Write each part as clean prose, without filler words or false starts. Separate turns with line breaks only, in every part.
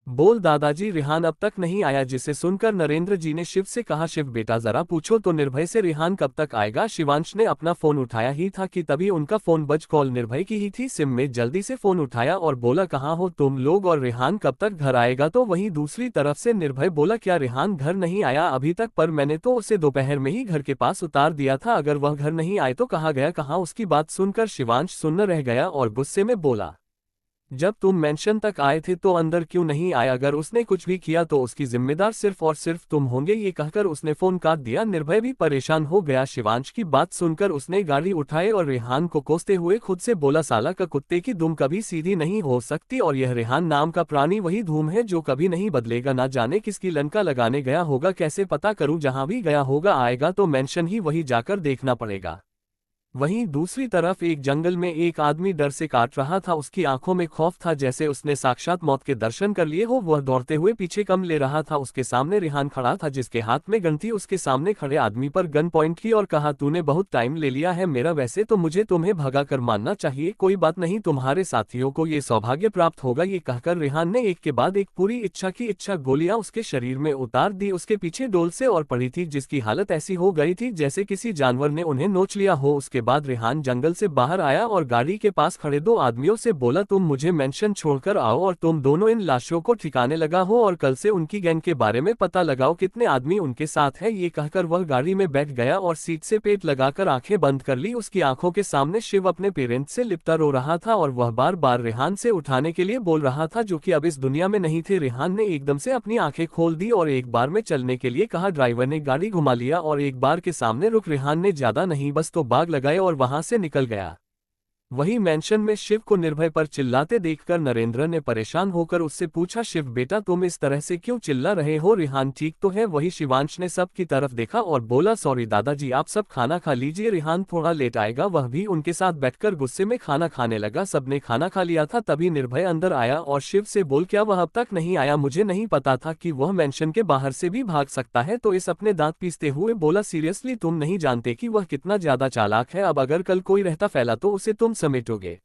बोल दादाजी रिहान अब तक नहीं आया, जिसे सुनकर नरेंद्र जी ने शिव से कहा, शिव बेटा जरा पूछो तो निर्भय से रिहान कब तक आएगा। शिवांश ने अपना फोन उठाया ही था कि तभी उनका फोन बज, कॉल निर्भय की ही थी। सिम में जल्दी से फोन उठाया और बोला, कहाँ हो तुम लोग और रिहान कब तक घर आएगा। तो वहीं दूसरी तरफ से निर्भय बोला, क्या रिहान घर नहीं आया अभी तक, पर मैंने तो उसे दोपहर में ही घर के पास उतार दिया था, अगर वह घर नहीं आए तो कहाँ गया कहाँ। उसकी बात सुनकर शिवांश सुन्न रह गया और गुस्से में बोला, जब तुम मेंशन तक आए थे तो अंदर क्यों नहीं आया, अगर उसने कुछ भी किया तो उसकी जिम्मेदार सिर्फ और सिर्फ तुम होंगे। ये कहकर उसने फोन काट दिया। निर्भय भी परेशान हो गया। शिवांश की बात सुनकर उसने गाड़ी उठाई और रेहान को कोसते हुए खुद से बोला, साला का कुत्ते की दुम कभी सीधी नहीं हो सकती, और यह रेहान नाम का प्राणी वही धूम है जो कभी नहीं बदलेगा। ना जाने किसकी लंका लगाने गया होगा, कैसे पता करूं, जहां भी गया होगा आएगा तो मेंशन ही वही जाकर देखना पड़ेगा। वहीं दूसरी तरफ एक जंगल में एक आदमी डर से काट रहा था। उसकी आंखों में खौफ था, जैसे उसने साक्षात मौत के दर्शन कर लिए हो। वह दौड़ते हुए पीछे कम ले रहा था। उसके सामने रिहान खड़ा था, जिसके हाथ में गन थी। उसके सामने खड़े आदमी पर गन पॉइंट की और कहा, तूने बहुत टाइम ले लिया है मेरा, वैसे तो मुझे तुम्हें भगाकर मारना चाहिए, कोई बात नहीं, तुम्हारे साथियों को ये सौभाग्य प्राप्त होगा। ये कहकर रिहान ने एक के बाद एक पूरी इच्छा की इच्छा गोलियां उसके शरीर में उतार दी। उसके पीछे डोल से और पड़ी थी, जिसकी हालत ऐसी हो गई थी जैसे किसी जानवर ने उन्हें नोच लिया हो। उसके बाद रेहान जंगल से बाहर आया और गाड़ी के पास खड़े दो आदमियों से बोला, तुम मुझे मेंशन छोड़कर आओ और तुम दोनों इन लाशों को ठिकाने लगा हो और कल से उनकी गैंग के बारे में पता लगाओ, कितने आदमी उनके साथ है। ये कहकर वह गाड़ी में बैठ गया और सीट से पेट लगाकर आंखें बंद कर ली। उसकी आंखों के सामने शिव अपने पेरेंट्स से लिपटा रो रहा था और वह बार बार रेहान से उठाने के लिए बोल रहा था, जो कि अब इस दुनिया में नहीं थे। रेहान ने एकदम से अपनी आंखें खोल दी और एक बार में चलने के लिए कहा। ड्राइवर ने गाड़ी घुमा लिया और एक बार के सामने रुक। रेहान ने ज्यादा नहीं बस तो बाग लगाए और वहां से निकल गया। वही मेंशन में शिव को निर्भय पर चिल्लाते देखकर नरेंद्र ने परेशान होकर उससे पूछा, शिव बेटा तुम इस तरह से क्यों चिल्ला रहे हो, रिहान ठीक तो है। वही शिवांश ने सब की तरफ देखा और बोला, सॉरी दादाजी, आप सब खाना खा लीजिए, रिहान थोड़ा लेट आएगा। वह भी उनके साथ बैठकर गुस्से में खाना खाने लगा। सबने खाना खा लिया था तभी निर्भय अंदर आया और शिव से बोल, क्या वह अब तक नहीं आया, मुझे नहीं पता था कि वह मेंशन के बाहर से भी भाग सकता है। तो इस अपने दांत पीसते हुए बोला, सीरियसली तुम नहीं जानते कि वह कितना ज्यादा चालाक है, अब अगर कल कोई रहता फैला तो उसे तुम समेटोगे।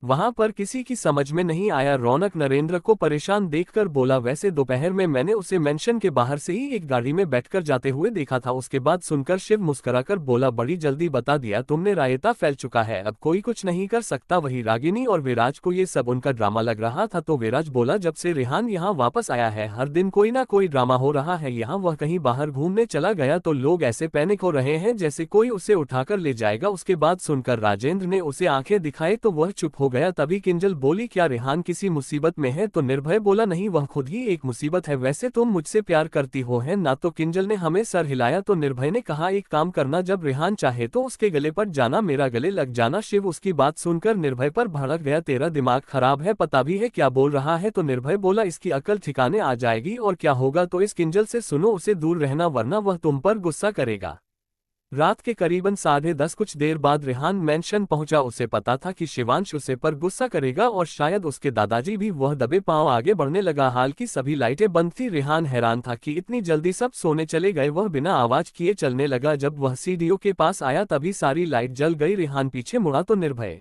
वहां पर किसी की समझ में नहीं आया। रौनक नरेंद्र को परेशान देखकर बोला, वैसे दोपहर में मैंने उसे मेंशन के बाहर से ही एक गाड़ी में बैठकर जाते हुए देखा था। उसके बाद सुनकर शिव मुस्कुराकर बोला, बड़ी जल्दी बता दिया तुमने, रायता फैल चुका है, अब कोई कुछ नहीं कर सकता। वही रागिनी और विराज को ये सब उनका ड्रामा लग रहा था। तो विराज बोला, जब से रेहान यहाँ वापस आया है हर दिन कोई ना कोई ड्रामा हो रहा है यहाँ। वह कहीं बाहर घूमने चला गया तो लोग ऐसे पैनिक हो रहे हैं जैसे कोई उसे उठाकर ले जाएगा। उसके बाद सुनकर राजेंद्र ने उसे आंखें दिखाई तो वह चुप हो गया। तभी किंजल बोली, क्या रेहान किसी मुसीबत में है। तो निर्भय बोला, नहीं, वह खुद ही एक मुसीबत है, वैसे तुम मुझसे प्यार करती हो है ना। तो किंजल ने हमें सर हिलाया। तो निर्भय ने कहा, एक काम करना, जब रेहान चाहे तो उसके गले पर जाना, मेरा गले लग जाना। शिव उसकी बात सुनकर निर्भय पर भड़क गया, तेरा दिमाग खराब है, पता भी है क्या बोल रहा है। तो निर्भय बोला, इसकी अकल ठिकाने आ जाएगी और क्या होगा तो इस किंजल से सुनो, उसे दूर रहना वरना वह तुम पर गुस्सा करेगा। रात के करीबन 10:30 कुछ देर बाद रेहान मेंशन पहुंचा। उसे पता था कि शिवांश उसे पर गुस्सा करेगा और शायद उसके दादाजी भी। वह दबे पांव आगे बढ़ने लगा। हाल की सभी लाइटें बंद थी। रेहान हैरान था कि इतनी जल्दी सब सोने चले गए। वह बिना आवाज किए चलने लगा। जब वह सीढ़ियों के पास आया तभी सारी लाइट जल गई। रेहान पीछे मुड़ा तो निर्भय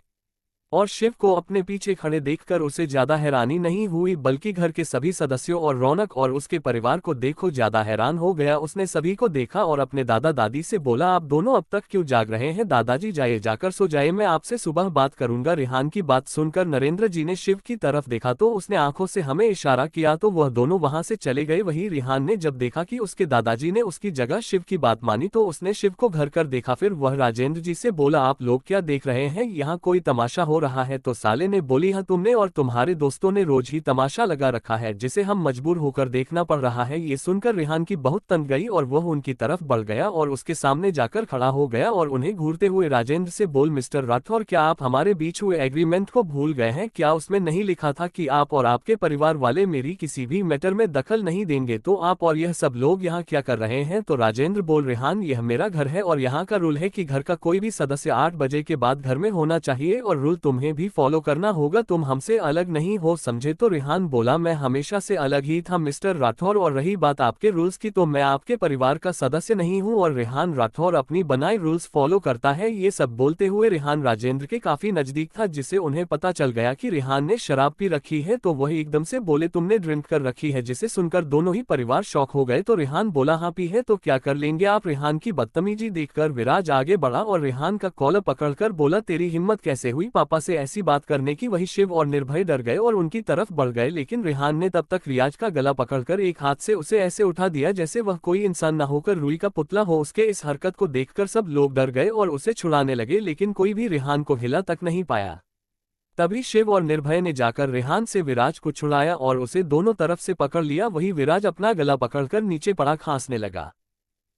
और शिव को अपने पीछे खड़े देखकर उसे ज्यादा हैरानी नहीं हुई, बल्कि घर के सभी सदस्यों और रौनक और उसके परिवार को देखो ज्यादा हैरान हो गया। उसने सभी को देखा और अपने दादा दादी से बोला, आप दोनों अब तक क्यों जाग रहे हैं, दादाजी जाइए जाकर सो जाइए, मैं आपसे सुबह बात करूंगा। रेहान की बात सुनकर नरेंद्र जी ने शिव की तरफ देखा तो उसने आंखों से हमें इशारा किया तो वह दोनों वहां से चले गए। वही रेहान ने जब देखा कि उसके दादाजी ने उसकी जगह शिव की बात मानी तो उसने शिव को घर कर देखा। फिर वह राजेंद्र जी से बोला, आप लोग क्या देख रहे हैं, यहाँ कोई तमाशा हो रहा है। तो साले ने बोली, हाँ, तुमने और तुम्हारे दोस्तों ने रोज ही तमाशा लगा रखा है जिसे हम मजबूर होकर देखना पड़ रहा है। ये सुनकर रेहान की बहुत तन गई और वह उनकी तरफ बढ़ गया और उसके सामने जाकर खड़ा हो गया और उन्हें घूरते हुए राजेंद्र से बोल, मिस्टर राठौर, क्या आप हमारे बीच हुए एग्रीमेंट को भूल गए हैं। क्या उसमें नहीं लिखा था कि आप और आपके परिवार वाले मेरी किसी भी मैटर में दखल नहीं देंगे। तो आप और यह सब लोग यहाँ क्या कर रहे हैं। तो राजेंद्र बोल, रेहान, यह मेरा घर है और यहाँ का रूल है कि घर का कोई भी सदस्य 8 बजे के बाद घर में होना चाहिए और रूल तुम्हें भी फॉलो करना होगा, तुम हमसे अलग नहीं हो समझे। तो रेहान बोला मैं हमेशा से अलग ही था मिस्टर राठौर, और रही बात आपके रूल्स की तो मैं आपके परिवार का सदस्य नहीं हूं और रेहान राठौर अपनी बनाए रूल्स फॉलो करता है। ये सब बोलते हुए रेहान राजेंद्र के काफी नजदीक था, जिसे उन्हें पता चल गया कि रेहान ने शराब पी रखी है। तो वही एकदम से बोले तुमने ड्रिंक कर रखी है, जिसे सुनकर दोनों ही परिवार शॉक हो गए। तो रेहान बोला हाँ पी है तो क्या कर लेंगे आप। रेहान की बदतमीजी देखकर विराज आगे बढ़ा और रेहान का कॉलर पकड़कर बोला तेरी हिम्मत कैसे हुई पापा से ऐसी बात करने की। वही शिव और निर्भय डर गए और उनकी तरफ बढ़ गए, लेकिन रेहान ने तब तक रियाज का गला पकड़कर एक हाथ से उसे ऐसे उठा दिया जैसे वह कोई इंसान न होकर रुई का पुतला हो। उसके इस हरकत को देखकर सब लोग डर गए और उसे छुड़ाने लगे, लेकिन कोई भी रेहान को हिला तक नहीं पाया। तभी शिव और निर्भय ने जाकर रेहान से विराज को छुड़ाया और उसे दोनों तरफ से पकड़ लिया। वही विराज अपना गला पकड़कर नीचे पड़ा खांसने लगा।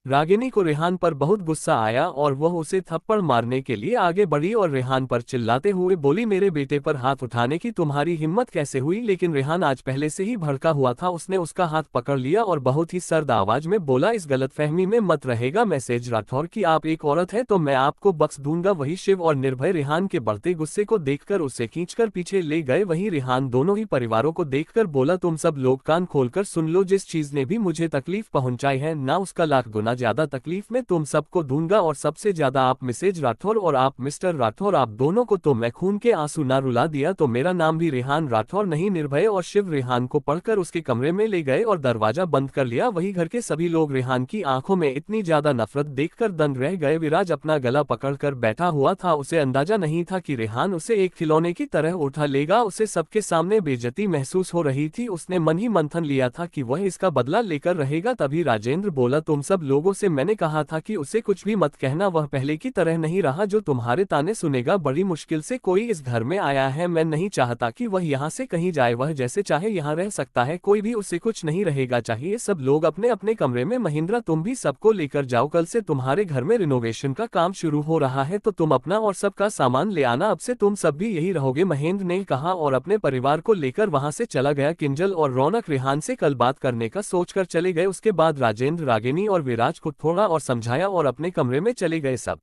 रागिनी को रेहान पर बहुत गुस्सा आया और वह उसे थप्पड़ मारने के लिए आगे बढ़ी और रेहान पर चिल्लाते हुए बोली मेरे बेटे पर हाथ उठाने की तुम्हारी हिम्मत कैसे हुई। लेकिन रेहान आज पहले से ही भड़का हुआ था, उसने उसका हाथ पकड़ लिया और बहुत ही सर्द आवाज में बोला इस गलतफहमी में मत रहेगा मैसेज राठौर की आप एक औरत है तो मैं आपको बख्श दूंगा। वही शिव और निर्भय रेहान के बढ़ते गुस्से को देखकर उसे खींचकर पीछे ले गए। वही रेहान दोनों ही परिवारों को देखकर बोला तुम सब लोग कान खोलकर सुन लो, जिस चीज ने भी मुझे तकलीफ पहुंचाई है ना उसका लाख गुना ज्यादा तकलीफ में तुम सबको दूंगा, और सबसे ज्यादा आप मिसेज राठौर और आप मिस्टर राठौर, आप दोनों को तो मैं खून के आंसू ना रुला दिया तो मेरा नाम भी रेहान राठौर नहीं। निर्भय और शिव रेहान को पढ़कर उसके कमरे में ले गए और दरवाजा बंद कर लिया। वही घर के सभी लोग रेहान की आंखों में इतनी ज्यादा नफरत देखकर दंग रह गए। विराज अपना गला पकड़कर बैठा हुआ था, उसे अंदाजा नहीं था कि रेहान उसे एक खिलौने की तरह उठा लेगा। उसे सबके सामने बेइज्जती महसूस हो रही थी। उसने मन ही मंथन लिया था कि वह इसका बदला लेकर रहेगा। तभी राजेंद्र बोला तुम सब लोगों से मैंने कहा था कि उसे कुछ भी मत कहना, वह पहले की तरह नहीं रहा जो तुम्हारे ताने सुनेगा। बड़ी मुश्किल से कोई इस घर में आया है, मैं नहीं चाहता कि वह यहाँ से कहीं जाए, वह जैसे चाहे यहाँ रह सकता है, कोई भी उसे कुछ नहीं रहेगा चाहिए। सब लोग अपने अपने कमरे में। महेंद्र तुम भी सबको लेकर जाओ, कल से तुम्हारे घर में रिनोवेशन का काम शुरू हो रहा है तो तुम अपना और सबका सामान ले आना, अब से तुम सब भी यही रहोगे महेंद्र ने कहा और अपने परिवार को लेकर वहां से चला गया। किंजल और रौनक रेहान से कल बात करने का सोचकर चले गए। उसके बाद राजेंद्र रागिनी और विराज को थोड़ा और समझाया और अपने कमरे में चले गए सब।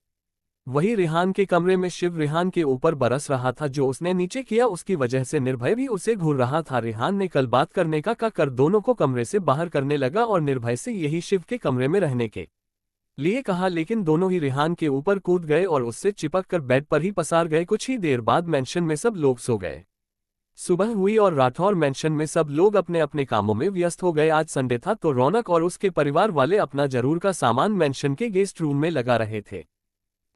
वही रेहान के कमरे में शिव रेहान के ऊपर बरस रहा था, जो उसने नीचे किया उसकी वजह से निर्भय भी उसे घूर रहा था। रेहान ने कल बात करने का कर दोनों को कमरे से बाहर करने लगा और निर्भय से यही शिव के कमरे में रहने के लिए कहा, लेकिन दोनों ही रेहान के ऊपर कूद गए और उससे चिपक कर बेड पर ही पसार गए। कुछ ही देर बाद मेंशन में सब लोग सो गए। सुबह हुई और राठौर मेंशन में सब लोग अपने अपने कामों में व्यस्त हो गए। आज संडे था तो रौनक और उसके परिवार वाले अपना जरूर का सामान मेंशन के गेस्ट रूम में लगा रहे थे।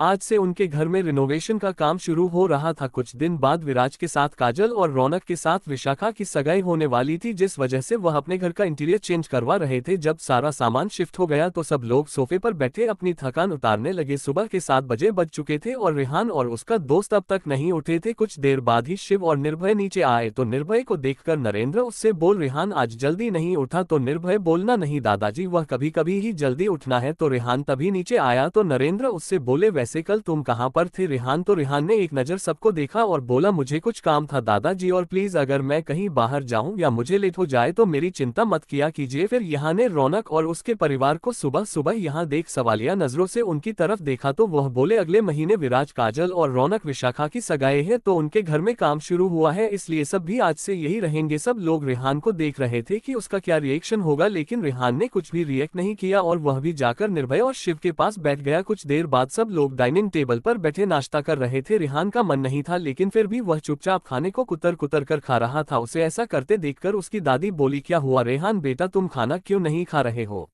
आज से उनके घर में रिनोवेशन का काम शुरू हो रहा था। कुछ दिन बाद विराज के साथ काजल और रौनक के साथ विशाखा की सगाई होने वाली थी, जिस वजह से वह अपने घर का इंटीरियर चेंज करवा रहे थे। जब सारा सामान शिफ्ट हो गया तो सब लोग सोफे पर बैठे अपनी थकान उतारने लगे। सुबह के 7 बजे बज चुके थे और रेहान और उसका दोस्त अब तक नहीं उठे थे। कुछ देर बाद ही शिव और निर्भय नीचे आए तो निर्भय को देखकर नरेंद्र उससे बोल रेहान आज जल्दी नहीं उठा। तो निर्भय बोलना नहीं दादाजी, वह कभी कभी ही जल्दी उठना है। तो रेहान तभी नीचे आया तो नरेंद्र उससे बोले वैसे कल तुम कहाँ पर थे रेहान। तो रेहान ने एक नज़र सबको देखा और बोला मुझे कुछ काम था दादाजी, और प्लीज अगर मैं कहीं बाहर जाऊं या मुझे लेट हो जाए तो मेरी चिंता मत किया कीजिए। फिर यहाँ ने रौनक और उसके परिवार को सुबह सुबह यहाँ देख सवालिया नजरों से उनकी तरफ देखा तो वह बोले अगले महीने विराज काजल और रौनक विशाखा की सगाई है तो उनके घर में काम शुरू हुआ है, इसलिए सब भी आज से यही रहेंगे। सब लोग रेहान को देख रहे थे कि उसका क्या रिएक्शन होगा, लेकिन रेहान ने कुछ भी रिएक्ट नहीं किया और वह भी जाकर निर्भय और शिव के पास बैठ गया। कुछ देर बाद सब लोग डाइनिंग टेबल पर बैठे नाश्ता कर रहे थे। रेहान का मन नहीं था, लेकिन फिर भी वह चुपचाप खाने को कुतर कुतर कर खा रहा था। उसे ऐसा करते देखकर उसकी दादी बोली क्या हुआ रेहान बेटा, तुम खाना क्यों नहीं खा रहे हो।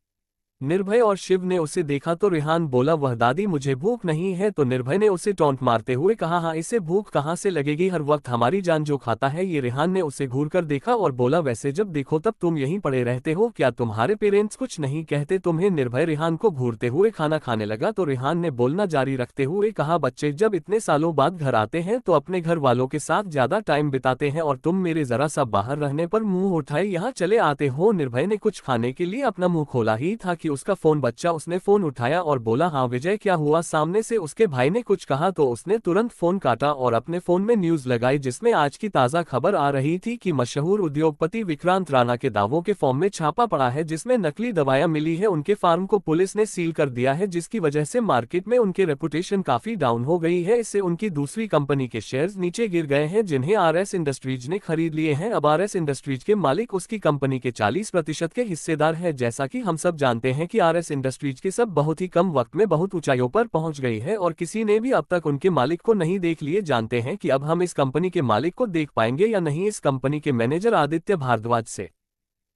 निर्भय और शिव ने उसे देखा तो रेहान बोला वह दादी मुझे भूख नहीं है। तो निर्भय ने उसे टॉन्ट मारते हुए कहा हाँ इसे भूख कहाँ से लगेगी, हर वक्त हमारी जान जो खाता है ये। रेहान ने उसे घूरकर देखा और बोला वैसे जब देखो तब तुम यहीं पड़े रहते हो, क्या तुम्हारे पेरेंट्स कुछ नहीं कहते तुम्हें। निर्भय रेहान को घूरते हुए खाना खाने लगा तो रेहान ने बोलना जारी रखते हुए कहा बच्चे जब इतने सालों बाद घर आते हैं तो अपने घर वालों के साथ ज्यादा टाइम बिताते हैं और तुम मेरे जरा सा बाहर रहने पर मुंह उठाए यहाँ चले आते हो। निर्भय ने कुछ खाने के लिए अपना मुंह खोला ही था कि कि उसका फोन बच्चा। उसने फोन उठाया और बोला, हाँ विजय क्या हुआ। सामने से उसके भाई ने कुछ कहा तो उसने तुरंत फोन काटा और अपने फोन में न्यूज लगाई, जिसमें आज की ताजा खबर आ रही थी कि मशहूर उद्योगपति विक्रांत राणा के दावों के फॉर्म में छापा पड़ा है, जिसमें नकली दवाएं मिली है। उनके फार्म को पुलिस ने सील कर दिया है, जिसकी वजह से मार्केट में उनके रेपुटेशन काफी डाउन हो गई है। इससे उनकी दूसरी कंपनी के शेयर्स नीचे गिर गए हैं, जिन्हें आरएस इंडस्ट्रीज ने खरीद लिए हैं। अब आरएस इंडस्ट्रीज के मालिक उसकी कंपनी के 40% के हिस्सेदार है। जैसा कि हम सब जानते हैं कि आरएस इंडस्ट्रीज के सब बहुत ही कम वक्त में बहुत ऊंचाइयों पर पहुंच गई है और किसी ने भी अब तक उनके मालिक को नहीं देख लिए। जानते हैं कि अब हम इस कंपनी के मालिक को देख पाएंगे या नहीं। इस कंपनी के मैनेजर आदित्य भारद्वाज से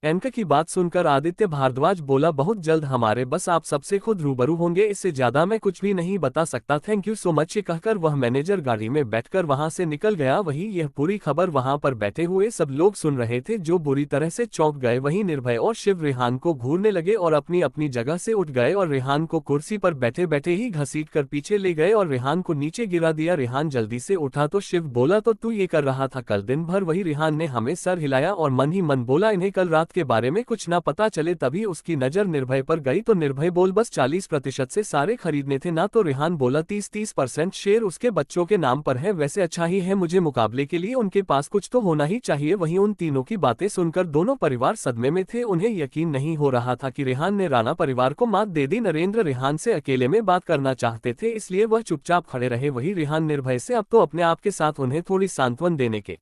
एंकर की बात सुनकर आदित्य भारद्वाज बोला, बहुत जल्द हमारे बस आप सबसे खुद रूबरू होंगे, इससे ज्यादा मैं कुछ भी नहीं बता सकता, थैंक यू सो मच। ये कहकर वह मैनेजर गाड़ी में बैठकर वहां से निकल गया। वहीं यह पूरी खबर वहां पर बैठे हुए सब लोग सुन रहे थे, जो बुरी तरह से चौंक गए। वहीं निर्भय और शिव रेहान को घूरने लगे और अपनी अपनी जगह से उठ गए और रेहान को कुर्सी पर बैठे बैठे ही घसीट कर पीछे ले गए और रेहान को नीचे गिरा दिया। रेहान जल्दी से उठा तो शिव बोला, तो तू ये कर रहा था कल दिन भर। वही रेहान ने हमें सर हिलाया और मन ही मन बोला, इन्हें कल रात के बारे में कुछ ना पता चले। तभी उसकी नजर निर्भय पर गई तो निर्भय बोल, बस 40% से सारे खरीदने थे ना। तो रेहान बोला, 30% शेयर उसके बच्चों के नाम पर है। वैसे अच्छा ही है, मुझे मुकाबले के लिए उनके पास कुछ तो होना ही चाहिए। वहीं उन तीनों की बातें सुनकर दोनों परिवार सदमे में थे। उन्हें यकीन नहीं हो रहा था कि रेहान ने राणा परिवार को मात दे दी। नरेंद्र रेहान से अकेले में बात करना चाहते थे, इसलिए वह चुपचाप खड़े रहे। वही रेहान निर्भय से अब तो अपने आप के साथ उन्हें थोड़ी सांत्वन देने के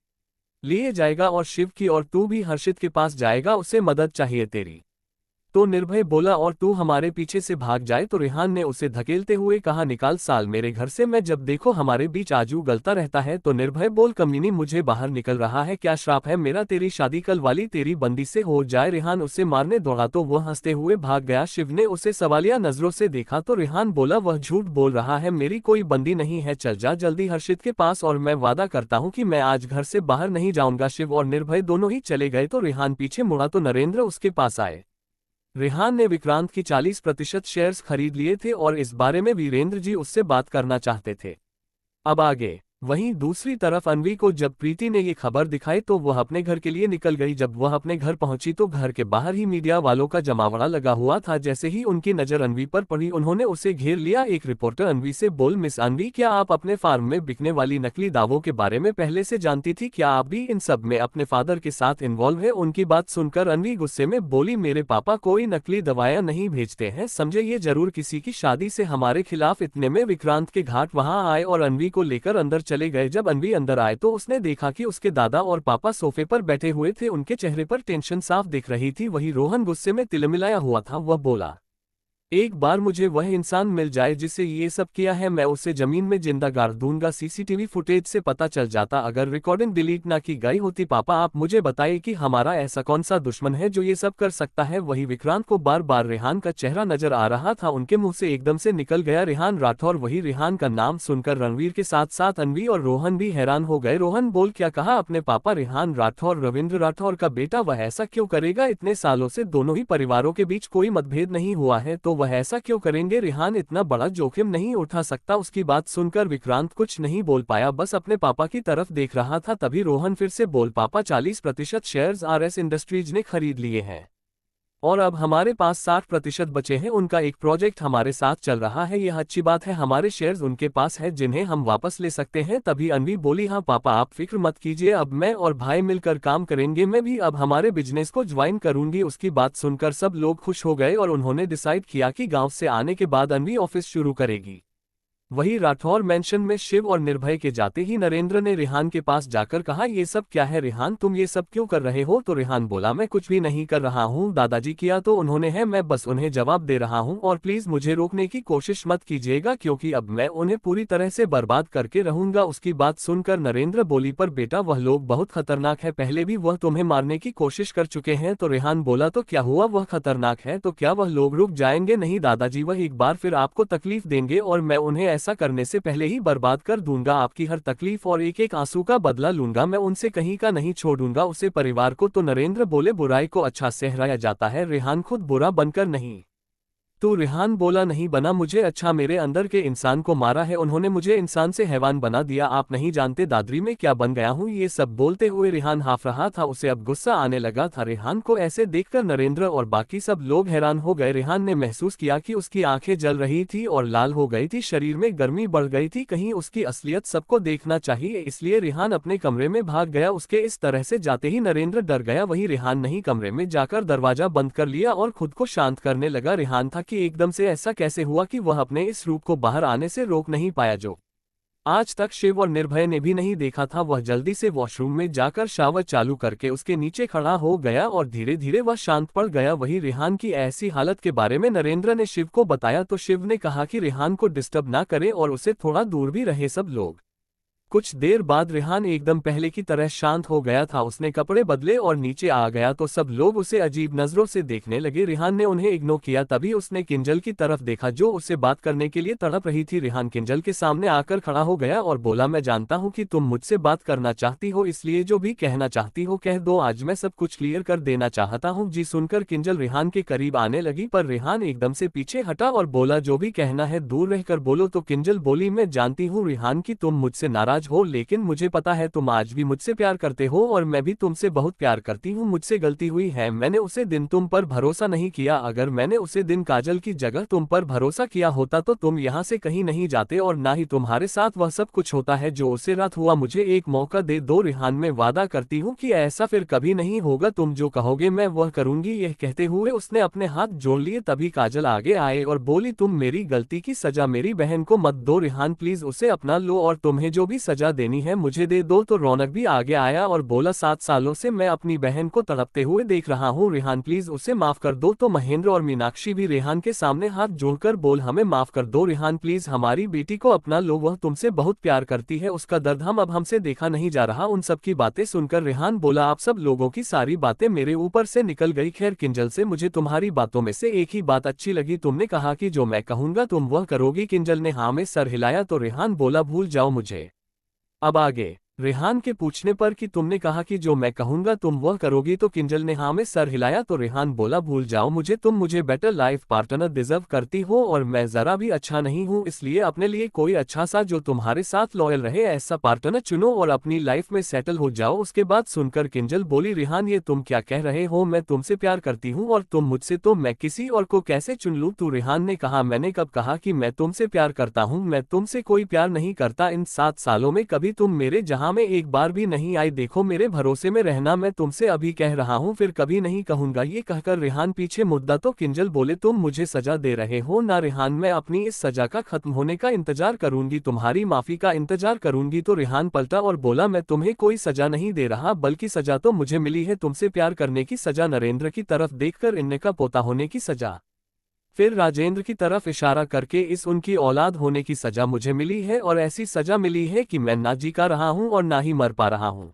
लिए जाएगा और शिव की और तू भी हर्षित के पास जाएगा, उसे मदद चाहिए तेरी। तो निर्भय बोला, और तू हमारे पीछे से भाग जाए। तो रेहान ने उसे धकेलते हुए कहा, निकाल साल मेरे घर से, मैं जब देखो हमारे बीच आजू गलता रहता है। तो निर्भय बोल, कमीनी मुझे बाहर निकल रहा है, क्या श्राप है मेरा, तेरी शादी कल वाली तेरी बंदी से हो जाए। रेहान उसे मारने दौड़ा तो वह हंसते हुए भाग गया। शिव ने उसे सवालिया नजरों से देखा तो रेहान बोला, वह झूठ बोल रहा है, मेरी कोई बंदी नहीं है, चल जा जल्दी हर्षित के पास और मैं वादा करता हूँ कि मैं आज घर से बाहर नहीं जाऊंगा। शिव और निर्भय दोनों ही चले गए तो रेहान पीछे मुड़ा तो नरेंद्र उसके पास आए। रेहान ने विक्रांत की 40% शेयर्स खरीद लिए थे और इस बारे में वीरेंद्र जी उससे बात करना चाहते थे। अब आगे वहीं दूसरी तरफ अनवी को जब प्रीति ने ये खबर दिखाई तो वह अपने घर के लिए निकल गई। जब वह अपने घर पहुंची तो घर के बाहर ही मीडिया वालों का जमावड़ा लगा हुआ था। जैसे ही उनकी नजर अनवी पर पड़ी उन्होंने उसे घेर लिया। एक रिपोर्टर अनवी से बोल, मिस अनवी, क्या आप अपने फार्म में बिकने वाली नकली दावों के बारे में पहले से जानती थी? क्या आप भी इन सब में अपने फादर के साथ इन्वॉल्व है? उनकी बात सुनकर अनवी गुस्से में बोली, मेरे पापा कोई नकली दवाएं नहीं भेजते हैं, समझे, ये जरूर किसी की शादी से हमारे खिलाफ। इतने में विक्रांत के घाट वहां आए और अनवी को लेकर अंदर चले गए। जब अनवी अंदर आए तो उसने देखा कि उसके दादा और पापा सोफे पर बैठे हुए थे। उनके चेहरे पर टेंशन साफ दिख रही थी। वही रोहन गुस्से में तिलमिलाया हुआ था। वह बोला, एक बार मुझे वह इंसान मिल जाए जिससे ये सब किया है, मैं उसे जमीन में जिंदा गाड़ दूंगा। सीसीटीवी फुटेज से पता चल जाता अगर रिकॉर्डिंग डिलीट ना की गई होती। पापा आप मुझे बताइए कि हमारा ऐसा कौन सा दुश्मन है जो ये सब कर सकता है? वही विक्रांत को बार बार रेहान का चेहरा नजर आ रहा था। उनके मुंह से एकदम से निकल गया रेहान राठौर। वही रेहान का नाम सुनकर रणवीर के साथ साथ अनवी और रोहन भी हैरान हो गए। रोहन बोल, क्या कहा अपने पापा? रेहान राठौर रविंद्र राठौर का बेटा, वह ऐसा क्यों करेगा? इतने सालों से दोनों ही परिवारों के बीच कोई मतभेद नहीं हुआ है तो वह ऐसा क्यों करेंगे? रेहान इतना बड़ा जोखिम नहीं उठा सकता। उसकी बात सुनकर विक्रांत कुछ नहीं बोल पाया, बस अपने पापा की तरफ देख रहा था। तभी रोहन फिर से बोल, पापा 40% शेयर्स आरएस इंडस्ट्रीज ने खरीद लिए हैं और अब हमारे पास 60% बचे हैं। उनका एक प्रोजेक्ट हमारे साथ चल रहा है, यह अच्छी बात है। हमारे शेयर्स उनके पास है जिन्हें हम वापस ले सकते हैं। तभी अनवी बोली, हाँ पापा आप फिक्र मत कीजिए, अब मैं और भाई मिलकर काम करेंगे, मैं भी अब हमारे बिजनेस को ज्वाइन करूंगी। उसकी बात सुनकर सब लोग खुश हो गए और उन्होंने डिसाइड किया कि गाँव से आने के बाद अनवी ऑफिस शुरू करेगी। वही राठौर मैंशन में शिव और निर्भय के जाते ही नरेंद्र ने रेहान के पास जाकर कहा, ये सब क्या है रेहान, तुम ये सब क्यों कर रहे हो? तो रेहान बोला, मैं कुछ भी नहीं कर रहा हूँ, दादाजी किया तो उन्होंने है, मैं बस उन्हें जवाब दे रहा हूँ और प्लीज मुझे रोकने की कोशिश मत कीजिएगा क्योंकि अब मैं उन्हें पूरी तरह से बर्बाद करके रहूंगा। उसकी बात सुनकर नरेंद्र बोली, पर बेटा वह लोग बहुत खतरनाक है, पहले भी वह तुम्हें मारने की कोशिश कर चुके हैं। तो रेहान बोला, तो क्या हुआ, वह खतरनाक है तो क्या वह लोग रुक जाएंगे? नहीं दादाजी, वह एक बार फिर आपको तकलीफ देंगे और मैं उन्हें ऐसा करने से पहले ही बर्बाद कर दूंगा। आपकी हर तकलीफ और एक एक आंसू का बदला लूंगा, मैं उनसे कहीं का नहीं छोड़ूंगा उसे परिवार को। तो नरेंद्र बोले, बुराई को अच्छा सहराया जाता है, रेहान खुद बुरा बनकर नहीं तो रेहान बोला, नहीं बना मुझे, अच्छा मेरे अंदर के इंसान को मारा है उन्होंने, मुझे इंसान से हैवान बना दिया, आप नहीं जानते दादरी में क्या बन गया हूँ। ये सब बोलते हुए रेहान हाफ रहा था, उसे अब गुस्सा आने लगा था। रेहान को ऐसे देखकर नरेंद्र और बाकी सब लोग हैरान हो गए। रेहान ने महसूस किया कि उसकी आंखें जल रही थी और लाल हो गई थी, शरीर में गर्मी बढ़ गई थी, कहीं उसकी असलियत सबको देखना चाहिए, इसलिए रेहान अपने कमरे में भाग गया। उसके इस तरह से जाते ही नरेंद्र डर गया। वही रेहान नहीं, कमरे में जाकर दरवाजा बंद कर लिया और खुद को शांत करने लगा। रेहान था कि एकदम से ऐसा कैसे हुआ कि वह अपने इस रूप को बाहर आने से रोक नहीं पाया, जो आज तक शिव और निर्भय ने भी नहीं देखा था। वह जल्दी से वॉशरूम में जाकर शावर चालू करके उसके नीचे खड़ा हो गया और धीरे धीरे वह शांत पड़ गया। वही रेहान की ऐसी हालत के बारे में नरेंद्र ने शिव को बताया तो शिव ने कहा कि रेहान को डिस्टर्ब ना करे और उसे थोड़ा दूर भी रहे सब लोग। कुछ देर बाद रेहान एकदम पहले की तरह शांत हो गया था। उसने कपड़े बदले और नीचे आ गया तो सब लोग उसे अजीब नजरों से देखने लगे। रेहान ने उन्हें इग्नोर किया, तभी उसने किंजल की तरफ देखा जो उससे बात करने के लिए तड़प रही थी। रेहान किंजल के सामने आकर खड़ा हो गया और बोला, मैं जानता हूँ कि तुम मुझसे बात करना चाहती हो, इसलिए जो भी कहना चाहती हो कह दो, आज मैं सब कुछ क्लियर कर देना चाहता हूँ। जी सुनकर किंजल रेहान के करीब आने लगी पर रेहान एकदम से पीछे हटा और बोला, जो भी कहना है दूर रहकर बोलो। तो किंजल बोली, मैं जानती हूँ रेहान कि तुम मुझसे नाराज हो, लेकिन मुझे पता है तुम आज भी मुझसे प्यार करते हो और मैं भी तुमसे बहुत प्यार करती हूँ। मुझसे गलती हुई है, मैंने उसे दिन तुम पर भरोसा नहीं किया। अगर मैंने उसे दिन काजल की जगह तुम पर भरोसा किया होता तो तुम यहाँ से कहीं नहीं जाते और ना ही तुम्हारे साथ वह सब कुछ होता है जो उसे रात हुआ। मुझे एक मौका दे दो रेहान, मैं वादा करती हूँ कि ऐसा फिर कभी नहीं होगा, तुम जो कहोगे मैं वह करूंगी। यह कहते हुए उसने अपने हाथ जोड़ लिए। तभी काजल आगे आए और बोली, तुम मेरी गलती की सजा मेरी बहन को मत दो रेहान, प्लीज उसे अपना लो और तुम्हें जो भी सजा देनी है मुझे दे दो। तो रौनक भी आगे आया और बोला, 7 सालों से मैं अपनी बहन को तड़पते हुए देख रहा हूँ रेहान, प्लीज उसे माफ कर दो। तो महेंद्र और मीनाक्षी भी रेहान के सामने हाथ जोड़कर बोल, हमें माफ कर दो रेहान, प्लीज हमारी बेटी को अपना लो, वह तुमसे बहुत प्यार करती है, उसका दर्द हम अब हमसे देखा नहीं जा रहा। उन सब की बातें सुनकर रेहान बोला, आप सब लोगों की सारी बातें मेरे ऊपर से निकल गई। खैर किंजल से मुझे तुम्हारी बातों में से एक ही बात अच्छी लगी, तुमने कहा कि जो मैं कहूंगा तुम वह करोगी। किंजल ने हाँ में सर हिलाया तो रेहान बोला, भूल जाओ मुझे। अब आगे रेहान के पूछने पर कि तुमने कहा कि जो मैं कहूंगा तुम वह करोगी, तो किंजल ने हाँ में सर हिलाया तो रेहान बोला, भूल जाओ मुझे, तुम मुझे बेटर लाइफ पार्टनर डिजर्व करती हो और मैं जरा भी अच्छा नहीं हूँ, इसलिए अपने लिए कोई अच्छा सा जो तुम्हारे साथ लॉयल रहे ऐसा पार्टनर चुनो और अपनी लाइफ में सेटल हो जाओ। उसके बाद सुनकर किंजल बोली, रेहान ये तुम क्या कह रहे हो, मैं तुमसे प्यार करती हूँ और तुम मुझसे, तो मैं किसी और को कैसे चुन लूँ। तो रेहान ने कहा, मैंने कब कहा कि मैं तुमसे प्यार करता हूँ, मैं तुमसे कोई प्यार नहीं करता। इन 7 सालों में कभी तुम मेरे जहाँ में एक बार भी नहीं आई, देखो मेरे भरोसे में रहना, मैं तुमसे अभी कह रहा हूँ फिर कभी नहीं कहूंगा। ये कहकर रेहान पीछे मुद्दा तो किंजल बोले, तुम मुझे सजा दे रहे हो ना रेहान, मैं अपनी इस सजा का खत्म होने का इंतजार करूंगी, तुम्हारी माफी का इंतजार करूंगी। तो रेहान पलटा और बोला, मैं तुम्हें कोई सजा नहीं दे रहा, बल्कि सजा तो मुझे मिली है, तुमसे प्यार करने की सजा, नरेंद्र की तरफ देखकर इन्ने का पोता होने की सजा, फिर राजेंद्र की तरफ इशारा करके इस उनकी औलाद होने की सजा मुझे मिली है और ऐसी सजा मिली है कि मैं ना जी का रहा हूं और ना ही मर पा रहा हूं,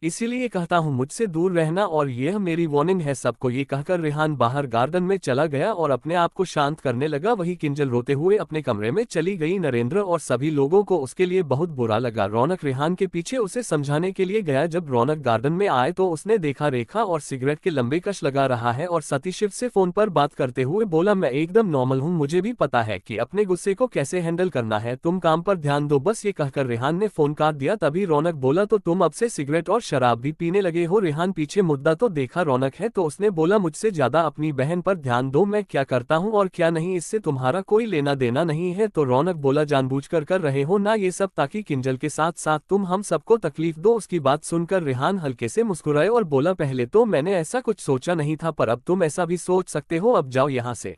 इसीलिए कहता हूं मुझसे दूर रहना और यह मेरी वार्निंग है सबको। ये कहकर रेहान बाहर गार्डन में चला गया और अपने आप को शांत करने लगा। वही किंजल रोते हुए अपने कमरे में चली गई। नरेंद्र और सभी लोगों को उसके लिए बहुत बुरा लगा। रौनक रेहान के पीछे उसे समझाने के लिए गया। जब रौनक गार्डन में आए तो उसने देखा रेखा और सिगरेट के लंबे कश लगा रहा है और सती शिव से फोन पर बात करते हुए बोला, मैं एकदम नॉर्मल हूँ, मुझे भी पता है कि अपने गुस्से को कैसे हैंडल करना है, तुम काम पर ध्यान दो बस। ये कहकर रेहान ने फोन काट दिया। तभी रौनक बोला, तो तुम अब से सिगरेट और शराब भी पीने लगे हो। रेहान पीछे मुद्दा तो देखा रौनक है तो उसने बोला, मुझसे ज्यादा अपनी बहन पर ध्यान दो, मैं क्या करता हूँ और क्या नहीं इससे तुम्हारा कोई लेना देना नहीं है। तो रौनक बोला, जानबूझकर कर रहे हो ना ये सब ताकि किंजल के साथ साथ तुम हम सबको तकलीफ दो। उसकी बात सुनकर रेहान हल्के से मुस्कुराए और बोला, पहले तो मैंने ऐसा कुछ सोचा नहीं था पर अब तुम ऐसा भी सोच सकते हो, अब जाओ यहाँ से।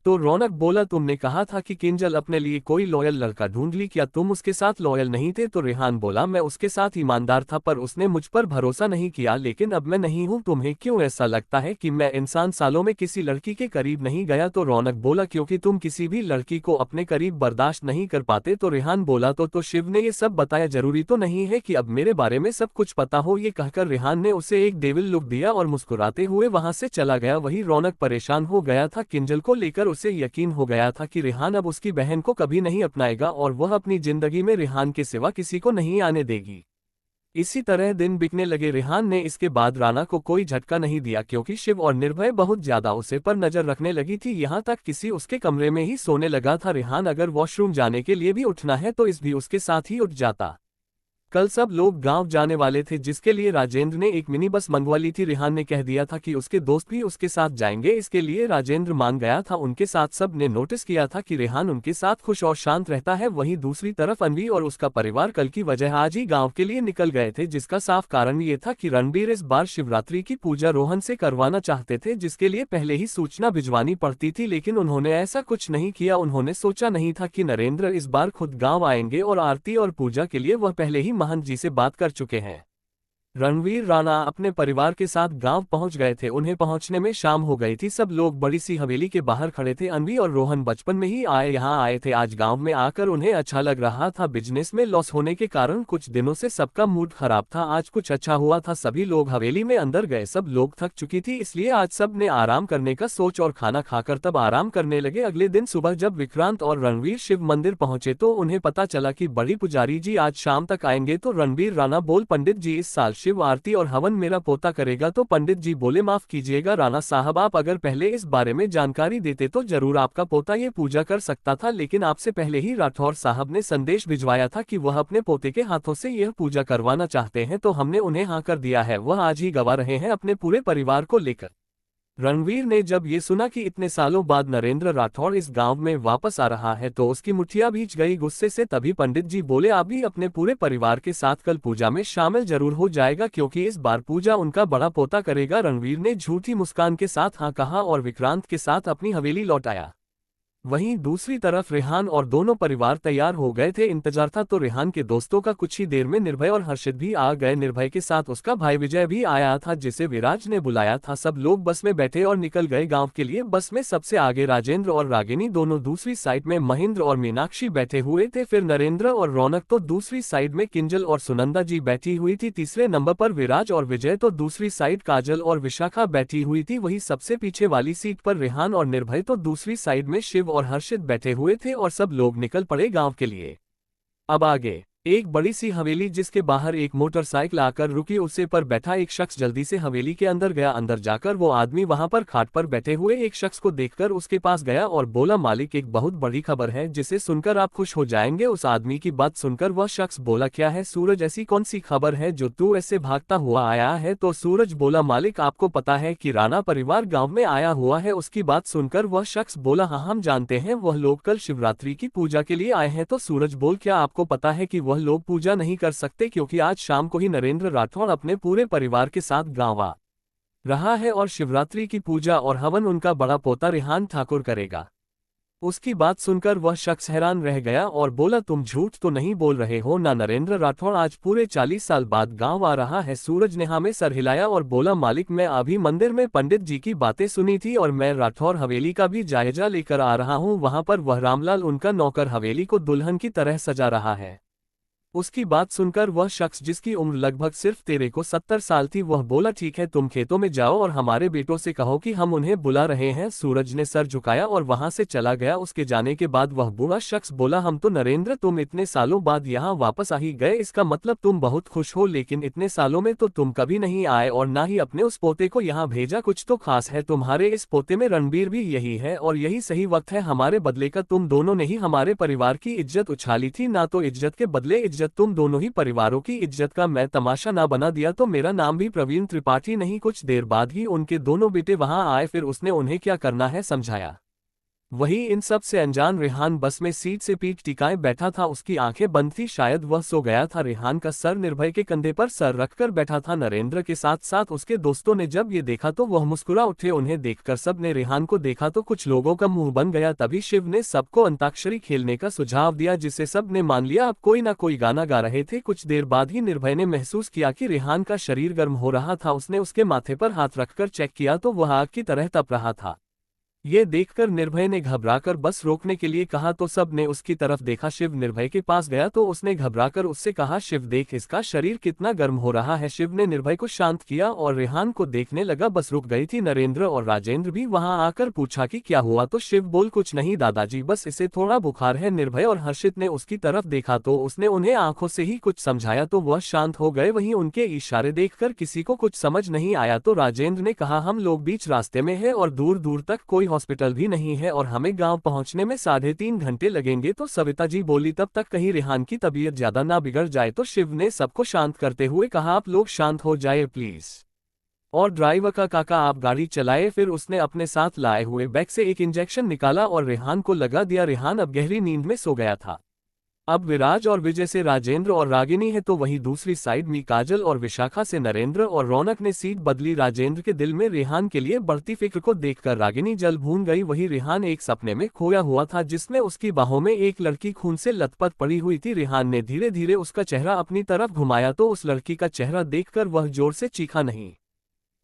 तो रौनक बोला, तुमने कहा था कि किंजल अपने लिए कोई लॉयल लड़का ढूंढ ली, क्या तुम उसके साथ लॉयल नहीं थे। तो रेहान बोला, मैं उसके साथ ईमानदार था पर उसने मुझ पर भरोसा नहीं किया, लेकिन अब मैं नहीं हूं। तुम्हें क्यों ऐसा लगता है कि मैं इंसान सालों में किसी लड़की के करीब नहीं गया। तो रौनक बोला, क्योंकि तुम किसी भी लड़की को अपने करीब बर्दाश्त नहीं कर पाते। तो रेहान बोला, तो शिव ने ये सब बताया, जरूरी तो नहीं है कि अब मेरे बारे में सब कुछ पता हो। ये कहकर रेहान ने उसे एक डेविल लुक दिया और मुस्कुराते हुए वहां से चला गया। वही रौनक परेशान हो गया था। किंजल को लेकर उसे यकीन हो गया था कि रेहान अब उसकी बहन को कभी नहीं अपनाएगा और वह अपनी जिंदगी में रेहान के सिवा किसी को नहीं आने देगी। इसी तरह दिन बीतने लगे। रेहान ने इसके बाद राणा को कोई झटका नहीं दिया क्योंकि शिव और निर्भय बहुत ज्यादा उसे पर नजर रखने लगी थी। यहाँ तक किसी उसके कमरे में ही सोने लगा था। रेहान अगर वॉशरूम जाने के लिए भी उठना है तो इस भी उसके साथ ही उठ जाता। कल सब लोग गांव जाने वाले थे जिसके लिए राजेंद्र ने एक मिनी बस मंगवा ली थी। रेहान ने कह दिया था कि उसके दोस्त भी उसके साथ जाएंगे, इसके लिए राजेंद्र मान गया था। उनके साथ सब ने नोटिस किया था कि रेहान उनके साथ खुश और शांत रहता है। वहीं दूसरी तरफ अनवी और उसका परिवार कल की वजह आज ही गाँव के लिए निकल गए थे, जिसका साफ कारण ये था कि रणबीर इस बार शिवरात्रि की पूजा रोहन से करवाना चाहते थे, जिसके लिए पहले ही सूचना भिजवानी पड़ती थी, लेकिन उन्होंने ऐसा कुछ नहीं किया। उन्होंने सोचा नहीं था कि नरेंद्र इस बार खुद गाँव आएंगे और आरती और पूजा के लिए वह पहले ही महंत जी से बात कर चुके हैं। रणवीर राणा अपने परिवार के साथ गांव पहुंच गए थे। उन्हें पहुंचने में शाम हो गई थी। सब लोग बड़ी सी हवेली के बाहर खड़े थे। अनवी और रोहन बचपन में ही यहाँ आए थे। आज गांव में आकर उन्हें अच्छा लग रहा था। बिजनेस में लॉस होने के कारण कुछ दिनों से सबका मूड खराब था। आज कुछ अच्छा हुआ था। सभी लोग हवेली में अंदर गए। सब लोग थक चुकी थी, इसलिए आज सब ने आराम करने का सोच और खाना खाकर तब आराम करने लगे। अगले दिन सुबह जब विक्रांत और रणवीर शिव मंदिर पहुंचे तो उन्हें पता चला कि बड़ी पुजारी जी आज शाम तक आएंगे। तो रणबीर राणा बोल, पंडित जी इस साल शिव आरती और हवन मेरा पोता करेगा। तो पंडित जी बोले, माफ कीजिएगा राणा साहब, आप अगर पहले इस बारे में जानकारी देते तो जरूर आपका पोता ये पूजा कर सकता था, लेकिन आपसे पहले ही राठौर साहब ने संदेश भिजवाया था कि वह अपने पोते के हाथों से यह पूजा करवाना चाहते हैं, तो हमने उन्हें हाँ कर दिया है। वह आज ही गवा रहे हैं अपने पूरे परिवार को लेकर। रणवीर ने जब ये सुना कि इतने सालों बाद नरेंद्र राठौर इस गांव में वापस आ रहा है तो उसकी मुठ्ठियां भींच गई गुस्से से। तभी पंडित जी बोले, आप भी अपने पूरे परिवार के साथ कल पूजा में शामिल जरूर हो जाएगा, क्योंकि इस बार पूजा उनका बड़ा पोता करेगा। रणवीर ने झूठी मुस्कान के साथ हाँ कहा और विक्रांत के साथ अपनी हवेली लौट आया। वहीं दूसरी तरफ रेहान और दोनों परिवार तैयार हो गए थे। इंतजार था तो रेहान के दोस्तों का कुछ ही देर में निर्भय और हर्षित भी आ गए। निर्भय के साथ उसका भाई विजय भी आया था, जिसे विराज ने बुलाया था। सब लोग बस में बैठे और निकल गए गांव के लिए। बस में सबसे आगे राजेंद्र और रागिनी दोनों, दूसरी साइड में महेंद्र और मीनाक्षी बैठे हुए थे। फिर नरेंद्र और रौनक तो दूसरी साइड में किंजल और सुनंदा जी बैठी हुई थी। तीसरे नंबर पर विराज और विजय तो दूसरी साइड काजल और विशाखा बैठी हुई थी। वही सबसे पीछे वाली सीट पर रेहान और निर्भय तो दूसरी साइड में शिव और हर्षित बैठे हुए थे। और सब लोग निकल पड़े गांव के लिए। अब आगे एक बड़ी सी हवेली जिसके बाहर एक मोटरसाइकिल आकर रुकी, उसे पर बैठा एक शख्स जल्दी से हवेली के अंदर गया। अंदर जाकर वो आदमी वहां पर खाट पर बैठे हुए एक शख्स को देखकर उसके पास गया और बोला, मालिक एक बहुत बड़ी खबर है जिसे सुनकर आप खुश हो जाएंगे। उस आदमी की बात सुनकर वह शख्स बोला, क्या है सूरज, ऐसी कौन सी खबर है जो तू ऐसे भागता हुआ आया है? तो सूरज बोला, मालिक आपको पता है कि राणा परिवार गाँव में आया हुआ है। उसकी बात सुनकर वह शख्स बोला, हाँ हम जानते हैं, वह लोग कल शिवरात्रि की पूजा के लिए आए हैं। तो सूरज बोल, क्या आपको पता है कि वह लोग पूजा नहीं कर सकते क्योंकि आज शाम को ही नरेंद्र राठौर अपने पूरे परिवार के साथ गांव आ रहा है और शिवरात्रि की पूजा और हवन उनका बड़ा पोता रेहान ठाकुर करेगा। उसकी बात सुनकर वह शख्स हैरान रह गया और बोला, तुम झूठ तो नहीं बोल रहे हो ना? नरेंद्र राठौर आज पूरे 40 साल बाद गांव आ रहा है? सूरज ने हाँ में सर हिलाया और बोला, मालिक मैं अभी मंदिर में पंडित जी की बातें सुनी थी और मैं राठौर हवेली का भी जायजा लेकर आ रहा हूँ। वहां पर वह रामलाल उनका नौकर हवेली को दुल्हन की तरह सजा रहा है। उसकी बात सुनकर वह शख्स जिसकी उम्र लगभग सिर्फ 13 को 70 साल थी, वह बोला, ठीक है तुम खेतों में जाओ और हमारे बेटों से कहो कि हम उन्हें बुला रहे हैं। सूरज ने सर झुकाया और वहां से चला गया। उसके जाने के बाद वह बूढ़ा शख्स बोला, हम तो नरेंद्र तुम इतने सालों बाद यहाँ वापस आ ही गए, इसका मतलब तुम बहुत खुश हो, लेकिन इतने सालों में तो तुम कभी नहीं आए और ना ही अपने उस पोते को यहाँ भेजा। कुछ तो खास है तुम्हारे इस पोते में। रणबीर भी यही है और यही सही वक्त है हमारे बदले का। तुम दोनों ने ही हमारे परिवार की इज्जत उछाली थी, ना तो इज्जत के बदले इज्जत। तुम दोनों ही परिवारों की इज्जत का मैं तमाशा ना बना दिया तो मेरा नाम भी प्रवीण त्रिपाठी नहीं। कुछ देर बाद ही उनके दोनों बेटे वहां आए। फिर उसने उन्हें क्या करना है समझाया। वही इन सब से अनजान रेहान बस में सीट से पीठ टिकाए बैठा था। उसकी आंखें बंद थी, शायद वह सो गया था। रेहान का सर निर्भय के कंधे पर सर रखकर बैठा था। नरेंद्र के साथ साथ उसके दोस्तों ने जब ये देखा तो वह मुस्कुरा उठे। उन्हें देखकर सब ने रेहान को देखा तो कुछ लोगों का मुंह बन गया। तभी शिव ने सबको अंताक्षरी खेलने का सुझाव दिया, जिसे सब ने मान लिया। अब कोई ना कोई गाना गा रहे थे। कुछ देर बाद ही निर्भय ने महसूस किया कि रेहान का शरीर गर्म हो रहा था। उसने उसके माथे पर हाथ रखकर चेक किया तो वह आग की तरह तप रहा था। ये देखकर निर्भय ने घबराकर बस रोकने के लिए कहा तो सब ने उसकी तरफ देखा। शिव निर्भय के पास गया तो उसने घबराकर उससे कहा, शिव देख इसका शरीर कितना गर्म हो रहा है। शिव ने निर्भय को शांत किया और रेहान को देखने लगा। बस रुक गई थी। नरेंद्र और राजेंद्र भी वहां आकर पूछा कि क्या हुआ तो शिव बोल, कुछ नहीं दादाजी, बस इसे थोड़ा बुखार है। निर्भय और हर्षित ने उसकी तरफ देखा तो उसने उन्हें आंखों से ही कुछ समझाया तो वह शांत हो गए। वहीं उनके इशारे देखकर किसी को कुछ समझ नहीं आया तो राजेंद्र ने कहा, हम लोग बीच रास्ते में है और दूर दूर तक कोई हॉस्पिटल भी नहीं है और हमें गांव पहुंचने में 3.5 घंटे लगेंगे। तो सविता जी बोली, तब तक कहीं रेहान की तबीयत ज्यादा ना बिगड़ जाए। तो शिव ने सबको शांत करते हुए कहा, आप लोग शांत हो जाए प्लीज, और ड्राइवर का काका आप गाड़ी चलाए। फिर उसने अपने साथ लाए हुए बैग से एक इंजेक्शन निकाला और रेहान को लगा दिया। रेहान अब गहरी नींद में सो गया था। अब विराज और विजय से राजेंद्र और रागिनी है तो वहीं दूसरी साइड में काजल और विशाखा से नरेंद्र और रौनक ने सीट बदली। राजेंद्र के दिल में रेहान के लिए बढ़ती फिक्र को देखकर रागिनी जल भून गई। वहीं रेहान एक सपने में खोया हुआ था जिसमें उसकी बाहों में एक लड़की खून से लथपथ पड़ी हुई थी। रेहान ने धीरे धीरे उसका चेहरा अपनी तरफ घुमाया तो उस लड़की का चेहरा देखकर वह जोर से चीखा नहीं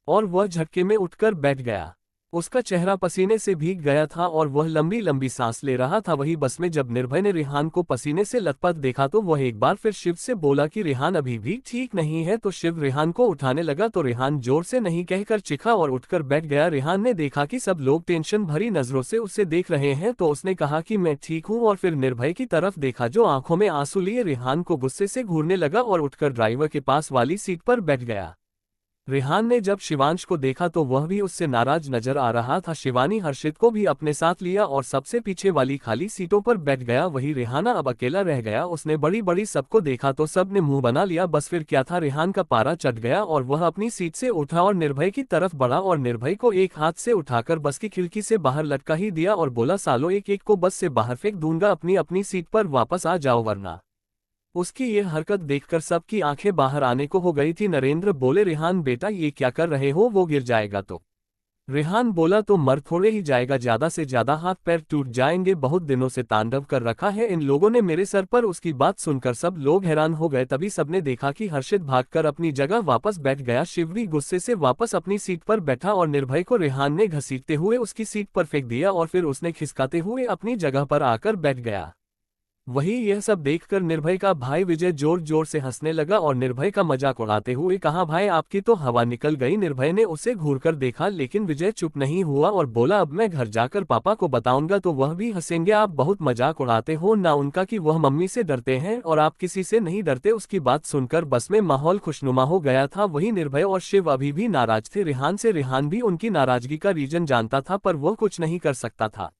और वह झटके में उठकर बैठ गया। उसका चेहरा पसीने से भीग गया था और वह लंबी लंबी सांस ले रहा था। वही बस में जब निर्भय ने रेहान को पसीने से लथपथ देखा तो वह एक बार फिर शिव से बोला कि रेहान अभी भी ठीक नहीं है। तो शिव रेहान को उठाने लगा तो रेहान जोर से नहीं कहकर चिखा और उठकर बैठ गया। रेहान ने देखा कि सब लोग टेंशन भरी नजरों से उसे देख रहे हैं तो उसने कहा कि मैं ठीक हूं और फिर निर्भय की तरफ देखा जो आंखों में आंसू लिए रेहान को गुस्से से घूरने लगा और उठकर ड्राइवर के पास वाली सीट पर बैठ गया। रेहान ने जब शिवांश को देखा तो वह भी उससे नाराज नजर आ रहा था। शिवानी हर्षित को भी अपने साथ लिया और सबसे पीछे वाली खाली सीटों पर बैठ गया। वही रेहाना अब अकेला रह गया। उसने बड़ी बड़ी सबको देखा तो सब ने मुंह बना लिया। बस फिर क्या था, रेहान का पारा चढ़ गया और वह अपनी सीट से उठा और निर्भय की तरफ बढ़ा और निर्भय को एक हाथ से उठाकर बस की खिड़की से बाहर लटका ही दिया और बोला, सालों एक एक को बस से बाहर फेंक दूंगा, अपनी अपनी सीट पर वापस आ जाओ वरना। उसकी ये हरकत देखकर सबकी आंखें बाहर आने को हो गई थी। नरेंद्र बोले, रेहान बेटा ये क्या कर रहे हो, वो गिर जाएगा तो। रेहान बोला, तो मर थोड़े ही जाएगा, ज्यादा से ज्यादा हाथ पैर टूट जाएंगे, बहुत दिनों से तांडव कर रखा है इन लोगों ने मेरे सर पर। उसकी बात सुनकर सब लोग हैरान हो गए। तभी सबने देखा कि हर्षित भागकर अपनी जगह वापस बैठ गया। शिव भी गुस्से से वापस अपनी सीट पर बैठा और निर्भय को रेहान ने घसीटते हुए उसकी सीट पर फेंक दिया और फिर उसने खिसकाते हुए अपनी जगह पर आकर बैठ गया। वही यह सब देखकर निर्भय का भाई विजय जोर जोर से हंसने लगा और निर्भय का मजाक उड़ाते हुए कहा, भाई आपकी तो हवा निकल गई। निर्भय ने उसे घूरकर देखा लेकिन विजय चुप नहीं हुआ और बोला, अब मैं घर जाकर पापा को बताऊंगा तो वह भी हंसेंगे। आप बहुत मजाक उड़ाते हो ना उनका कि वह मम्मी से डरते हैं और आप किसी से नहीं डरते। उसकी बात सुनकर बस में माहौल खुशनुमा हो गया था। वही निर्भय और शिव अभी भी नाराज थे रेहान से। रेहान भी उनकी नाराजगी का रीजन जानता था पर वह कुछ नहीं कर सकता था।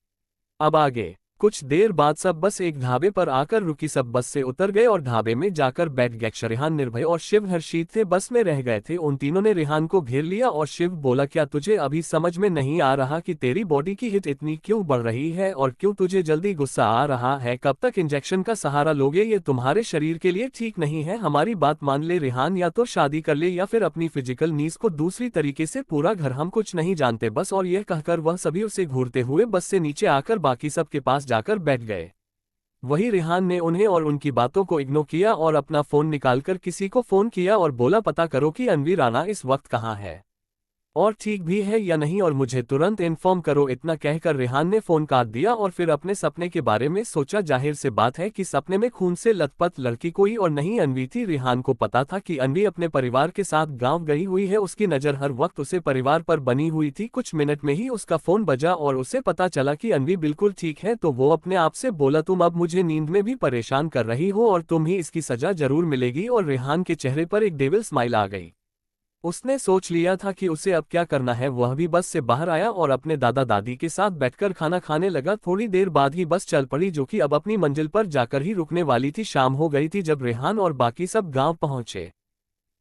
अब आगे कुछ देर बाद सब बस एक ढाबे पर आकर रुकी। सब बस से उतर गए और ढाबे में जाकर बैठ गए। रेहान, निर्भय और शिव हर्षित थे बस में रह गए थे। उन तीनों ने रेहान को घेर लिया और शिव बोला, क्या तुझे अभी समझ में नहीं आ रहा कि तेरी बॉडी की हीट इतनी क्यों बढ़ रही है और क्यों तुझे जल्दी गुस्सा आ रहा है? कब तक इंजेक्शन का सहारा लोगे? ये तुम्हारे शरीर के लिए ठीक नहीं है। हमारी बात मान ले रेहान, या तो शादी कर ले या फिर अपनी फिजिकल नीड्स को दूसरी तरीके से पूरा घर, हम कुछ नहीं जानते बस। और यह कहकर वह सभी उसे घूरते हुए बस से नीचे आकर बाकी सबके पास जाकर बैठ गए। वही रेहान ने उन्हें और उनकी बातों को इग्नोर किया और अपना फोन निकालकर किसी को फोन किया और बोला, पता करो कि अनवी राणा इस वक्त कहाँ है और ठीक भी है या नहीं और मुझे तुरंत इन्फॉर्म करो। इतना कहकर रेहान ने फोन काट दिया और फिर अपने सपने के बारे में सोचा। जाहिर से बात है कि सपने में खून से लथपथ लड़की कोई और नहीं अनवी थी। रेहान को पता था कि अनवी अपने परिवार के साथ गांव गई हुई है। उसकी नजर हर वक्त उसे परिवार पर बनी हुई थी। कुछ मिनट में ही उसका फोन बजा और उसे पता चला कि अनवी बिल्कुल ठीक है। तो वो अपने आप से बोला, तुम अब मुझे नींद में भी परेशान कर रही हो और तुम ही इसकी सजा जरूर मिलेगी। और रेहान के चेहरे पर एक डेविल स्माइल आ गई। उसने सोच लिया था कि उसे अब क्या करना है। वह भी बस से बाहर आया और अपने दादा दादी के साथ बैठकर खाना खाने लगा। थोड़ी देर बाद ही बस चल पड़ी जो कि अब अपनी मंजिल पर जाकर ही रुकने वाली थी। शाम हो गई थी जब रेहान और बाकी सब गांव पहुंचे।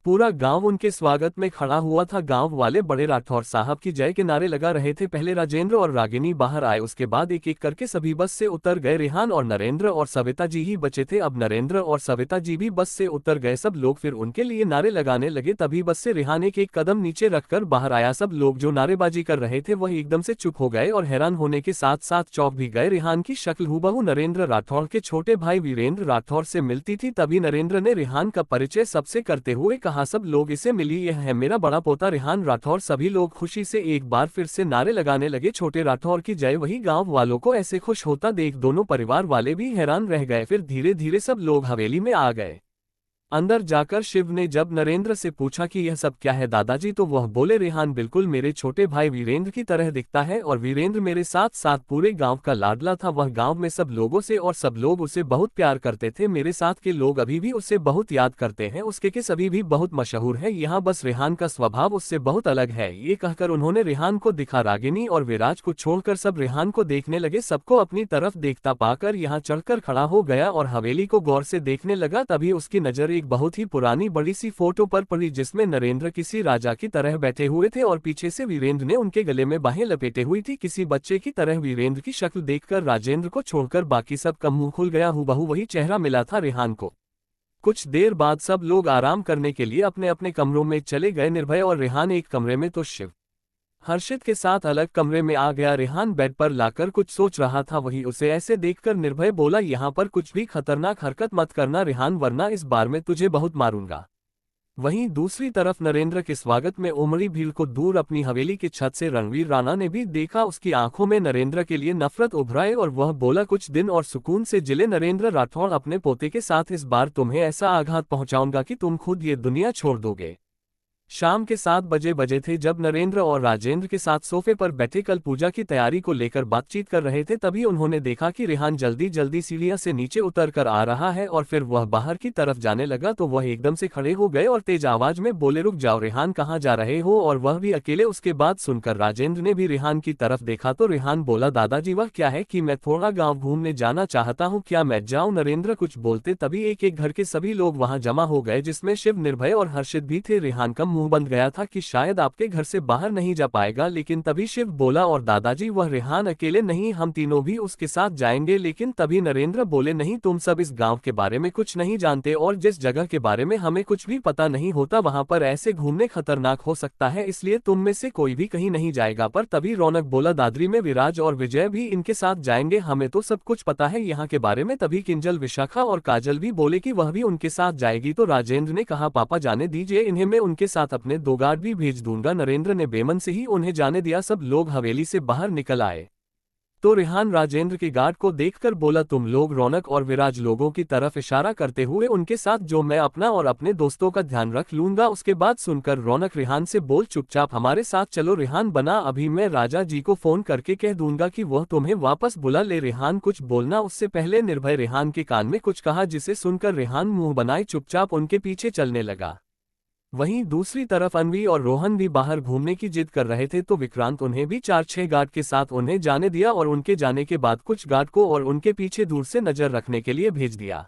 पूरा गांव उनके स्वागत में खड़ा हुआ था। गांव वाले बड़े राठौर साहब की जय के नारे लगा रहे थे। पहले राजेंद्र और रागिनी बाहर आए, उसके बाद एक एक करके सभी बस से उतर गए। रेहान और नरेंद्र और सविता जी ही बचे थे। अब नरेंद्र और सविता जी भी बस से उतर गए। सब लोग फिर उनके लिए नारे लगाने लगे। तभी बस से रेहान एक कदम नीचे रखकर बाहर आया। सब लोग जो नारेबाजी कर रहे थे वह एकदम से चुप हो गए और हैरान होने के साथ साथ चौंक भी गए। रेहान की शक्ल हूबहू नरेंद्र राठौर के छोटे भाई वीरेंद्र राठौर से मिलती थी। तभी नरेंद्र ने रेहान का परिचय सबसे करते हुए कहा, कहा सब लोग इसे मिली, यह है मेरा बड़ा पोता रेहान राठौर। सभी लोग खुशी से एक बार फिर से नारे लगाने लगे, छोटे राठौर की जय। वही गांव वालों को ऐसे खुश होता देख दोनों परिवार वाले भी हैरान रह गए। फिर धीरे धीरे सब लोग हवेली में आ गए। अंदर जाकर शिव ने जब नरेंद्र से पूछा कि यह सब क्या है दादाजी, तो वह बोले रेहान बिल्कुल मेरे छोटे भाई वीरेंद्र की तरह दिखता है और वीरेंद्र मेरे साथ साथ पूरे गांव का लाडला था। वह गांव में सब लोगों से और सब लोग उसे बहुत प्यार करते थे। मेरे साथ के लोग अभी भी उसे बहुत याद करते हैं। उसके केस अभी भी बहुत मशहूर है यहाँ, बस रेहान का स्वभाव उससे बहुत अलग है। ये कहकर उन्होंने रेहान को दिखा। रागिनी और विराज को छोड़कर सब रेहान को देखने लगे। सबको अपनी तरफ देखता पाकर यहाँ चढ़कर खड़ा हो गया और हवेली को गौर से देखने लगा। तभी उसकी नजर एक बहुत ही पुरानी बड़ी सी फोटो पर पड़ी जिसमें नरेंद्र किसी राजा की तरह बैठे हुए थे और पीछे से वीरेंद्र ने उनके गले में बाहें लपेटे हुई थी किसी बच्चे की तरह। वीरेंद्र की शक्ल देखकर राजेंद्र को छोड़कर बाकी सब का मुंह खुल गया। हूबहू वही चेहरा मिला था रेहान को। कुछ देर बाद सब लोग आराम करने के लिए अपने अपने कमरों में चले गए। निर्भय और रेहान एक कमरे में तो शिव हर्षित के साथ अलग कमरे में आ गया। रेहान बेड पर लाकर कुछ सोच रहा था, वही उसे ऐसे देखकर निर्भय बोला यहाँ पर कुछ भी खतरनाक हरकत मत करना रेहान, वरना इस बार में तुझे बहुत मारूंगा। वहीं दूसरी तरफ नरेंद्र के स्वागत में उमड़ी भीड़ को दूर अपनी हवेली की छत से रणवीर राणा ने भी देखा। उसकी आंखों में नरेंद्र के लिए नफरत उभराए और वह बोला कुछ दिन और सुकून से जिले नरेंद्र राठौड़ अपने पोते के साथ, इस बार तुम्हें ऐसा आघात पहुंचाऊंगा कि तुम खुद ये दुनिया छोड़ दोगे। शाम के 7 बजे थे जब नरेंद्र और राजेंद्र के साथ सोफे पर बैठे कल पूजा की तैयारी को लेकर बातचीत कर रहे थे। तभी उन्होंने देखा कि रेहान जल्दी जल्दी सीढ़ियां से नीचे उतर कर आ रहा है और फिर वह बाहर की तरफ जाने लगा तो वह एकदम से खड़े हो गए और तेज आवाज में बोले रुक जाओ रेहान, कहाँ जा रहे हो, और वह भी अकेले। उसके बाद सुनकर राजेंद्र ने भी रेहान की तरफ देखा तो रेहान बोला दादाजी वह क्या है कि मैं थोड़ा गाँव घूमने जाना चाहता हूँ, क्या मैं जाऊँ। नरेंद्र कुछ बोलते तभी एक एक घर के सभी लोग वहां जमा हो गए जिसमें शिव, निर्भय और हर्षित भी थे। रेहान का मुंह बंद गया था कि शायद आपके घर से बाहर नहीं जा पाएगा, लेकिन तभी शिव बोला और दादाजी वह रेहान अकेले नहीं, हम तीनों भी उसके साथ जाएंगे। लेकिन तभी नरेंद्र बोले नहीं, तुम सब इस गांव के बारे में कुछ नहीं जानते और जिस जगह के बारे में हमें कुछ भी पता नहीं होता वहां पर ऐसे घूमने खतरनाक हो सकता है, इसलिए तुम में से कोई भी कहीं नहीं जाएगा। पर तभी रौनक बोला दादरी में विराज और विजय भी इनके साथ जाएंगे, हमें तो सब कुछ पता है यहाँ के बारे में। तभी किंजल, विशाखा और काजल भी बोले कि वह भी उनके साथ जाएगी। तो राजेंद्र ने कहा पापा जाने दीजिए इन्हें, मैं उनके साथ अपने 2 गार्ड भी भेज दूंगा। नरेंद्र ने बेमन से ही उन्हें जाने दिया। सब लोग हवेली से बाहर निकल आए तो रेहान राजेंद्र के गार्ड को देखकर बोला तुम लोग, रौनक और विराज लोगों की तरफ इशारा करते हुए उनके साथ, जो मैं अपना और अपने दोस्तों का ध्यान रख लूंगा। उसके बाद सुनकर रौनक रेहान से बोल चुपचाप हमारे साथ चलो। रेहान बना अभी मैं राजा जी को फोन करके कह दूंगा कि वह तुम्हें वापस बुला ले। रेहान कुछ बोलना उससे पहले निर्भय रेहान के कान में कुछ कहा जिसे सुनकर रेहान मुंह बनाए चुपचाप उनके पीछे चलने लगा। वहीं दूसरी तरफ अनवी और रोहन भी बाहर घूमने की जिद कर रहे थे तो विक्रांत उन्हें भी 4-6 गार्ड के साथ उन्हें जाने दिया और उनके जाने के बाद कुछ गार्ड को और उनके पीछे दूर से नजर रखने के लिए भेज दिया।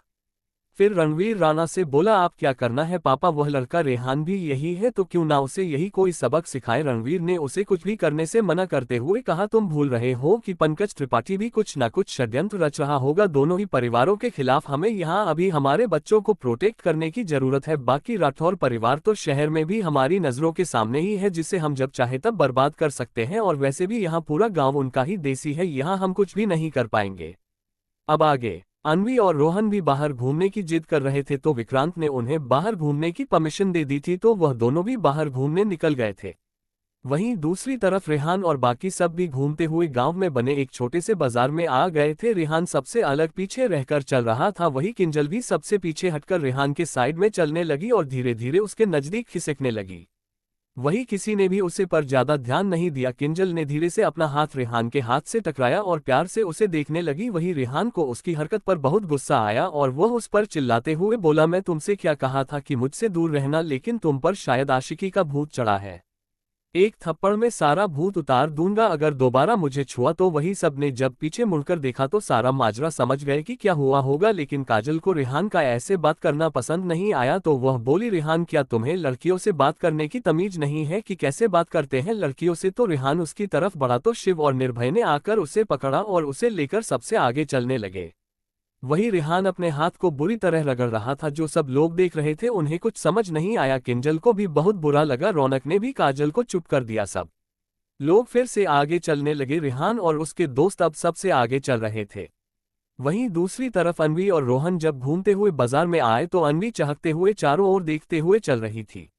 फिर रणवीर राणा से बोला आप क्या करना है पापा, वह लड़का रेहान भी यही है तो क्यों ना उसे यही कोई सबक सिखाए। रणवीर ने उसे कुछ भी करने से मना करते हुए कहा तुम भूल रहे हो कि पंकज त्रिपाठी भी कुछ न कुछ षड्यंत्र रच रहा होगा दोनों ही परिवारों के खिलाफ। हमें यहाँ अभी हमारे बच्चों को प्रोटेक्ट करने की जरूरत है। बाकी राठौर परिवार तो शहर में भी हमारी नजरों के सामने ही है, जिसे हम जब चाहे तब बर्बाद कर सकते हैं, और वैसे भी यहाँ पूरा गाँव उनका ही देसी है, यहाँ हम कुछ भी नहीं कर पाएंगे। अब आगे अनवी और रोहन भी बाहर घूमने की जिद कर रहे थे तो विक्रांत ने उन्हें बाहर घूमने की परमिशन दे दी थी तो वह दोनों भी बाहर घूमने निकल गए थे। वहीं दूसरी तरफ रेहान और बाकी सब भी घूमते हुए गांव में बने एक छोटे से बाजार में आ गए थे। रेहान सबसे अलग पीछे रहकर चल रहा था, वहीं किंजल भी सबसे पीछे हटकर रेहान के साइड में चलने लगी और धीरे धीरे उसके नजदीक खिसकने लगी। वही किसी ने भी उसे पर ज्यादा ध्यान नहीं दिया। किंजल ने धीरे से अपना हाथ रेहान के हाथ से टकराया और प्यार से उसे देखने लगी। वही रेहान को उसकी हरकत पर बहुत गुस्सा आया और वह उस पर चिल्लाते हुए बोला मैं तुमसे क्या कहा था कि मुझसे दूर रहना, लेकिन तुम पर शायद आशिकी का भूत चढ़ा है। एक थप्पड़ में सारा भूत उतार दूंगा अगर दोबारा मुझे छुआ तो। वही सब ने जब पीछे मुड़कर देखा तो सारा माजरा समझ गए कि क्या हुआ होगा, लेकिन काजल को रेहान का ऐसे बात करना पसंद नहीं आया तो वह बोली रेहान क्या तुम्हें लड़कियों से बात करने की तमीज नहीं है कि कैसे बात करते हैं लड़कियों से। तो रेहान उसकी तरफ बढ़ा तो शिव और निर्भय ने आकर उसे पकड़ा और उसे लेकर सबसे आगे चलने लगे। वही रेहान अपने हाथ को बुरी तरह रगड़ रहा था, जो सब लोग देख रहे थे उन्हें कुछ समझ नहीं आया। किंजल को भी बहुत बुरा लगा, रौनक ने भी काजल को चुप कर दिया। सब लोग फिर से आगे चलने लगे। रेहान और उसके दोस्त अब सबसे आगे चल रहे थे। वहीं दूसरी तरफ अनवी और रोहन जब घूमते हुए बाजार में आए तो अनवी चहकते हुए चारों ओर देखते हुए चल रही थी।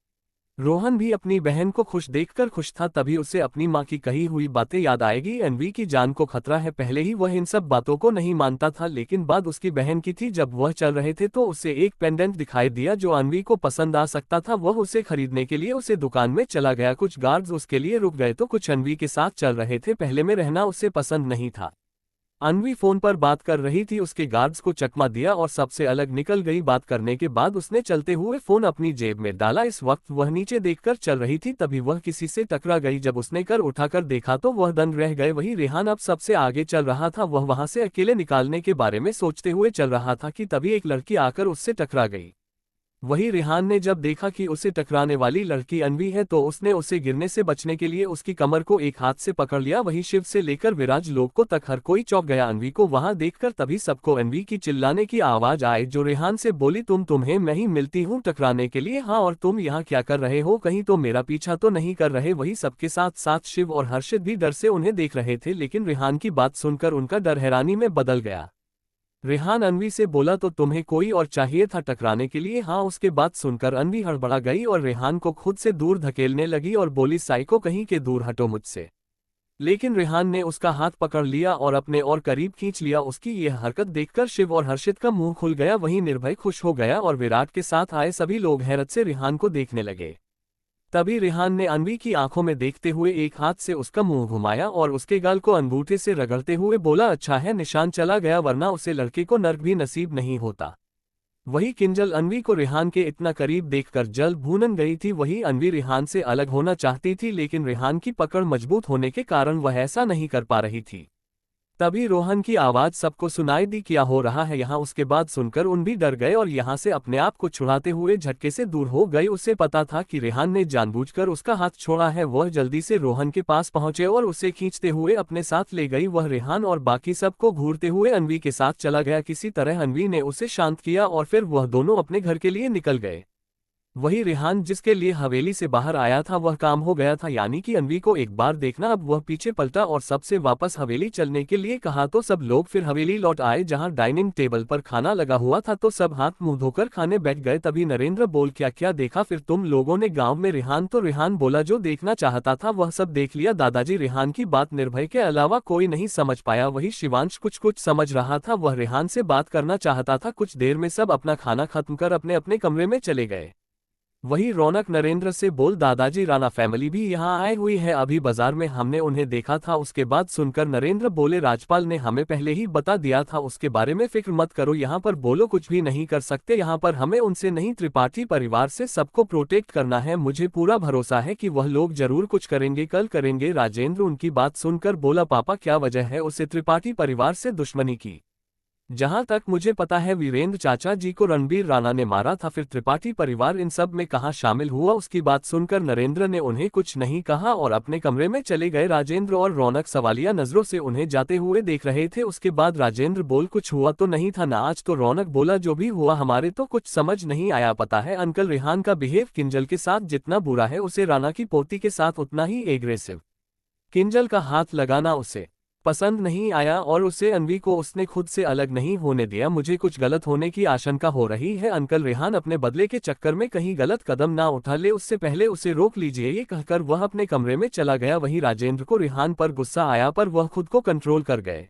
रोहन भी अपनी बहन को खुश देखकर खुश था, तभी उसे अपनी माँ की कही हुई बातें याद आएगी। अनवी की जान को खतरा है। पहले ही वह इन सब बातों को नहीं मानता था, लेकिन बात उसकी बहन की थी। जब वह चल रहे थे तो उसे एक पेंडेंट दिखाई दिया जो अनवी को पसंद आ सकता था। वह उसे खरीदने के लिए उसे दुकान में चला गया। कुछ गार्ड्स उसके लिए रुक गए तो कुछ अनवी के साथ चल रहे थे। पहले में रहना उसे पसंद नहीं था। अनवी फोन पर बात कर रही थी, उसके गार्ड्स को चकमा दिया और सबसे अलग निकल गई। बात करने के बाद उसने चलते हुए फोन अपनी जेब में डाला। इस वक्त वह नीचे देखकर चल रही थी, तभी वह किसी से टकरा गई। जब उसने कर उठाकर देखा तो वह दंग रह गए। वही रेहान अब सबसे आगे चल रहा था। वह वहां से अकेले निकालने के बारे में सोचते हुए चल रहा था कि तभी एक लड़की आकर उससे टकरा गई। वही रेहान ने जब देखा कि उसे टकराने वाली लड़की अनवी है तो उसने उसे गिरने से बचने के लिए उसकी कमर को एक हाथ से पकड़ लिया। वही शिव से लेकर विराज लोग को तक हर कोई चौंक गया अनवी को वहां देखकर। तभी सबको अनवी की चिल्लाने की आवाज आई जो रेहान से बोली, तुम्हें मैं ही मिलती हूँ टकराने के लिए। हाँ, और तुम यहाँ क्या कर रहे हो? कहीं तो मेरा पीछा तो नहीं कर रहे? वही सबके साथ साथ शिव और हर्षित भी डर से उन्हें देख रहे थे, लेकिन रेहान की बात सुनकर उनका डर हैरानी में बदल गया। रेहान अनवी से बोला, तो तुम्हें कोई और चाहिए था टकराने के लिए? हाँ। उसके बात सुनकर अनवी हड़बड़ा गई और रेहान को खुद से दूर धकेलने लगी और बोली, साइको कहीं के, दूर हटो मुझसे। लेकिन रेहान ने उसका हाथ पकड़ लिया और अपने और करीब खींच लिया। उसकी यह हरकत देखकर शिव और हर्षित का मुंह खुल गया। वहीं निर्भय खुश हो गया और विराट के साथ आए सभी लोग हैरत से रेहान को देखने लगे। तभी रेहान ने अनवी की आंखों में देखते हुए एक हाथ से उसका मुंह घुमाया और उसके गाल को अंगूठे से रगड़ते हुए बोला, अच्छा है निशान चला गया, वरना उसे लड़के को नर्क भी नसीब नहीं होता। वही किंजल अनवी को रेहान के इतना करीब देखकर जल भूनन गई थी। वही अनवी रेहान से अलग होना चाहती थी, लेकिन रेहान की पकड़ मजबूत होने के कारण वह ऐसा नहीं कर पा रही थी। तभी रोहन की आवाज सबको सुनाई दी, क्या हो रहा है यहाँ? उसके बाद सुनकर उन भी डर गए और यहाँ से अपने आप को छुड़ाते हुए झटके से दूर हो गए। उसे पता था कि रेहान ने जानबूझकर उसका हाथ छोड़ा है। वह जल्दी से रोहन के पास पहुंचे और उसे खींचते हुए अपने साथ ले गई। वह रेहान और बाकी सबको घूरते हुए अनवी के साथ चला गया। किसी तरह अनवी ने उसे शांत किया और फिर वह दोनों अपने घर के लिए निकल गए। वही रेहान जिसके लिए हवेली से बाहर आया था वह काम हो गया था, यानी कि अनवी को एक बार देखना। अब वह पीछे पलटा और सबसे वापस हवेली चलने के लिए कहा तो सब लोग फिर हवेली लौट आए जहां डाइनिंग टेबल पर खाना लगा हुआ था। तो सब हाथ मुंह धोकर खाने बैठ गए। तभी नरेंद्र बोल, क्या क्या देखा फिर तुम लोगों ने गाँव में? रेहान तो रेहान बोला, जो देखना चाहता था वह सब देख लिया दादाजी। रेहान की बात निर्भय के अलावा कोई नहीं समझ पाया। वही शिवांश कुछ कुछ समझ रहा था। वह रेहान से बात करना चाहता था। कुछ देर में सब अपना खाना खत्म कर अपने अपने कमरे में चले गए। वही रौनक नरेंद्र से बोल, दादाजी राणा फैमिली भी यहाँ आई हुई है, अभी बाजार में हमने उन्हें देखा था। उसके बाद सुनकर नरेंद्र बोले, राजपाल ने हमें पहले ही बता दिया था, उसके बारे में फिक्र मत करो। यहाँ पर बोलो कुछ भी नहीं कर सकते, यहाँ पर हमें उनसे नहीं त्रिपाठी परिवार से सबको प्रोटेक्ट करना है। मुझे पूरा भरोसा है कि वह लोग जरूर कुछ करेंगे, कल करेंगे। राजेंद्र उनकी बात सुनकर बोला, पापा क्या वजह है उसे त्रिपाठी परिवार से दुश्मनी की? जहां तक मुझे पता है वीरेंद्र चाचा जी को रणबीर राणा ने मारा था, फिर त्रिपाठी परिवार इन सब में कहां शामिल हुआ? उसकी बात सुनकर नरेंद्र ने उन्हें कुछ नहीं कहा और अपने कमरे में चले गए। राजेंद्र और रौनक सवालिया नजरों से उन्हें जाते हुए देख रहे थे। उसके बाद राजेंद्र बोल, कुछ हुआ तो नहीं था ना आज? तो रौनक बोला, जो भी हुआ हमारे तो कुछ समझ नहीं आया। पता है अंकल, रेहान का बिहेव किंजल के साथ जितना बुरा है उसे राणा की पोती के साथ उतना ही एग्रेसिव। किंजल का हाथ लगाना उसे पसंद नहीं आया और उसे अनवी को उसने खुद से अलग नहीं होने दिया। मुझे कुछ गलत होने की आशंका हो रही है अंकल, रेहान अपने बदले के चक्कर में कहीं गलत कदम ना उठा ले, उससे पहले उसे रोक लीजिए। ये कहकर वह अपने कमरे में चला गया। वहीं राजेंद्र को रेहान पर गुस्सा आया पर वह खुद को कंट्रोल कर गए।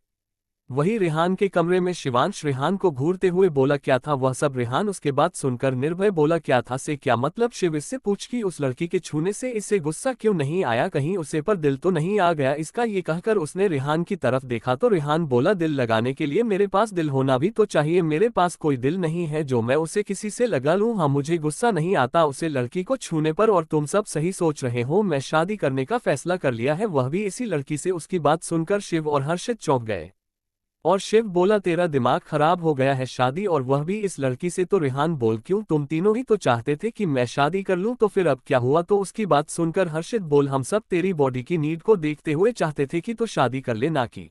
वही रेहान के कमरे में शिवांश रेहान को घूरते हुए बोला, क्या था वह सब? रेहान उसके बाद सुनकर निर्भय बोला, क्या था से क्या मतलब? शिव इससे पूछ कि उस लड़की के छूने से इससे गुस्सा क्यों नहीं आया, कहीं उसे पर दिल तो नहीं आ गया इसका? ये कहकर उसने रेहान की तरफ देखा तो रेहान बोला, दिल लगाने के लिए मेरे पास दिल होना भी तो चाहिए, मेरे पास कोई दिल नहीं है जो मैं उसे किसी से लगा लूं। हाँ, मुझे गुस्सा नहीं आता उसे लड़की को छूने पर, और तुम सब सही सोच रहे हो, मैं शादी करने का फैसला कर लिया है, वह भी इसी लड़की से। उसकी बात सुनकर शिव और हर्षित चौंक गए और शिव बोला, तेरा दिमाग खराब हो गया है, शादी और वह भी इस लड़की से? तो रेहान बोल, क्यों, तुम तीनों ही तो चाहते थे कि मैं शादी कर लूं, तो फिर अब क्या हुआ? तो उसकी बात सुनकर हर्षित बोल, हम सब तेरी बॉडी की नीड को देखते हुए चाहते थे कि तो शादी कर ले, ना कि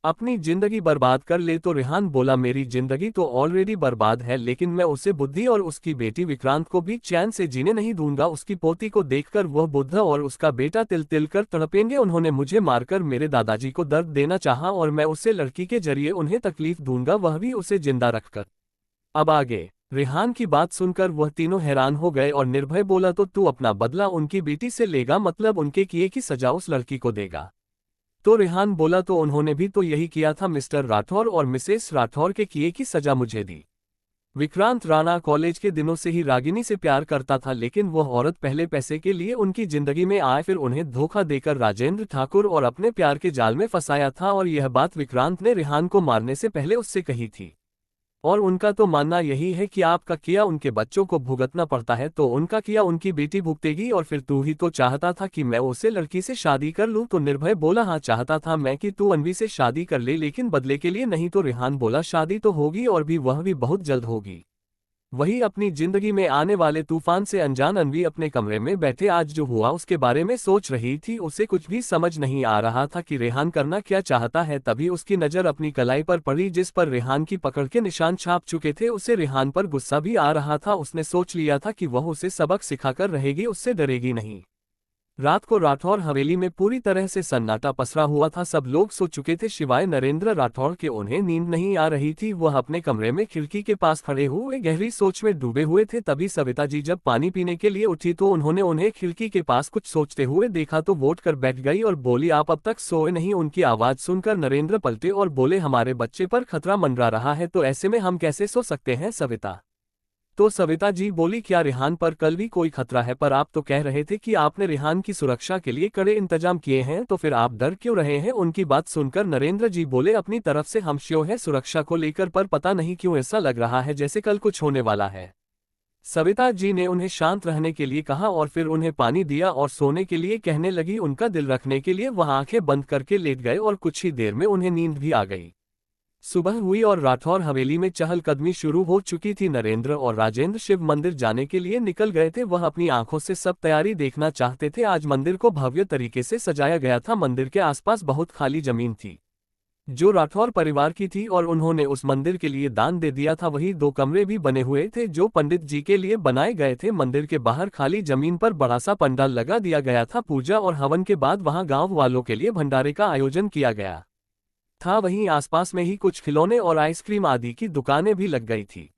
अपनी जिंदगी बर्बाद कर ले। तो रेहान बोला मेरी जिंदगी तो ऑलरेडी बर्बाद है, लेकिन मैं उसे बुद्धि और उसकी बेटी विक्रांत को भी चैन से जीने नहीं दूंगा। उसकी पोती को देखकर वह बुद्ध और उसका बेटा तिल तिल कर तड़पेंगे। उन्होंने मुझे मारकर मेरे दादाजी को दर्द देना चाहा और मैं उसे लड़की के जरिए उन्हें तकलीफ दूंगा, वह भी उसे जिंदा रखकर। अब आगे। रेहान की बात सुनकर वह तीनों हैरान हो गए और निर्भय बोला तो तू अपना बदला उनकी बेटी से लेगा, मतलब उनके किए की सजा उस लड़की को देगा? तो रेहान बोला तो उन्होंने भी तो यही किया था मिस्टर राठौर, और मिसेस राठौर के किए की सजा मुझे दी। विक्रांत राणा कॉलेज के दिनों से ही रागिनी से प्यार करता था, लेकिन वह औरत पहले पैसे के लिए उनकी जिंदगी में आए, फिर उन्हें धोखा देकर राजेंद्र ठाकुर और अपने प्यार के जाल में फंसाया था। और यह बात विक्रांत ने रेहान को मारने से पहले उससे कही थी। और उनका तो मानना यही है कि आपका किया उनके बच्चों को भुगतना पड़ता है, तो उनका किया उनकी बेटी भुगतेगी। और फिर तू ही तो चाहता था कि मैं उसे लड़की से शादी कर लूं? तो निर्भय बोला हाँ चाहता था मैं कि तू अनवी से शादी कर ले, लेकिन बदले के लिए नहीं। तो रेहान बोला शादी तो होगी, और भी वह भी बहुत जल्द होगी। वही अपनी जिंदगी में आने वाले तूफान से अनजान अनवी अपने कमरे में बैठे आज जो हुआ उसके बारे में सोच रही थी। उसे कुछ भी समझ नहीं आ रहा था कि रेहान करना क्या चाहता है। तभी उसकी नज़र अपनी कलाई पर पड़ी, जिस पर रेहान की पकड़ के निशान छाप चुके थे। उसे रेहान पर गुस्सा भी आ रहा था। उसने सोच लिया था कि वह उसे सबक सिखाकर रहेगी, उससे डरेगी नहीं। रात को राठौर हवेली में पूरी तरह से सन्नाटा पसरा हुआ था। सब लोग सो चुके थे सिवाय नरेंद्र राठौर के। उन्हें नींद नहीं आ रही थी। वह अपने कमरे में खिड़की के पास खड़े हुए गहरी सोच में डूबे हुए थे। तभी सविता जी जब पानी पीने के लिए उठी तो उन्होंने उन्हें खिड़की के पास कुछ सोचते हुए देखा, तो वो उठकर बैठ गई और बोली आप अब तक सोए नहीं? उनकी आवाज सुनकर नरेंद्र पलटे और बोले हमारे बच्चे पर खतरा मंडरा रहा है, तो ऐसे में हम कैसे सो सकते हैं सविता? तो सविता जी बोली क्या रेहान पर कल भी कोई खतरा है? पर आप तो कह रहे थे कि आपने रेहान की सुरक्षा के लिए कड़े इंतजाम किए हैं, तो फिर आप डर क्यों रहे हैं? उनकी बात सुनकर नरेंद्र जी बोले अपनी तरफ से हम श्योर है सुरक्षा को लेकर, पर पता नहीं क्यों ऐसा लग रहा है जैसे कल कुछ होने वाला है। सविता जी ने उन्हें शांत रहने के लिए कहा और फिर उन्हें पानी दिया और सोने के लिए कहने लगी। उनका दिल रखने के लिए वह आंखें बंद करके लेट गए और कुछ ही देर में उन्हें नींद भी आ गई। सुबह हुई और राठौर हवेली में चहलकदमी शुरू हो चुकी थी। नरेंद्र और राजेंद्र शिव मंदिर जाने के लिए निकल गए थे। वह अपनी आंखों से सब तैयारी देखना चाहते थे। आज मंदिर को भव्य तरीके से सजाया गया था। मंदिर के आसपास बहुत खाली जमीन थी जो राठौर परिवार की थी और उन्होंने उस मंदिर के लिए दान दे दिया था। वही 2 कमरे भी बने हुए थे जो पंडित जी के लिए बनाए गए थे। मंदिर के बाहर खाली जमीन पर बड़ा सा पंडाल लगा दिया गया था। पूजा और हवन के बाद वहां गांव वालों के लिए भंडारे का आयोजन किया गया था। वहीं आसपास में ही कुछ खिलौने और आइसक्रीम आदि की दुकानें भी लग गई थी।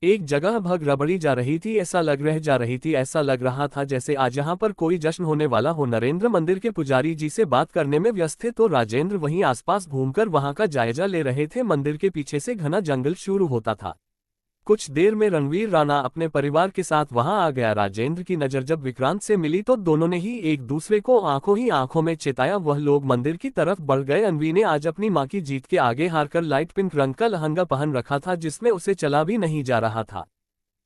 एक जगह भग रबड़ी जा रही थी, ऐसा लग रहा था जैसे आज यहाँ पर कोई जश्न होने वाला हो। नरेंद्र मंदिर के पुजारी जी से बात करने में व्यस्त थे, तो राजेंद्र वहीं आसपास घूमकर वहां का जायजा ले रहे थे। मंदिर के पीछे से घना जंगल शुरू होता था। कुछ देर में रणवीर राणा अपने परिवार के साथ वहां आ गया। राजेंद्र की नजर जब विक्रांत से मिली तो दोनों ने ही एक दूसरे को आंखों ही आंखों में चेताया। वह लोग मंदिर की तरफ बढ़ गए। अनवी ने आज अपनी मां की जीत के आगे हारकर लाइट पिंक रंग का लहंगा पहन रखा था, जिसमें उसे चला भी नहीं जा रहा था।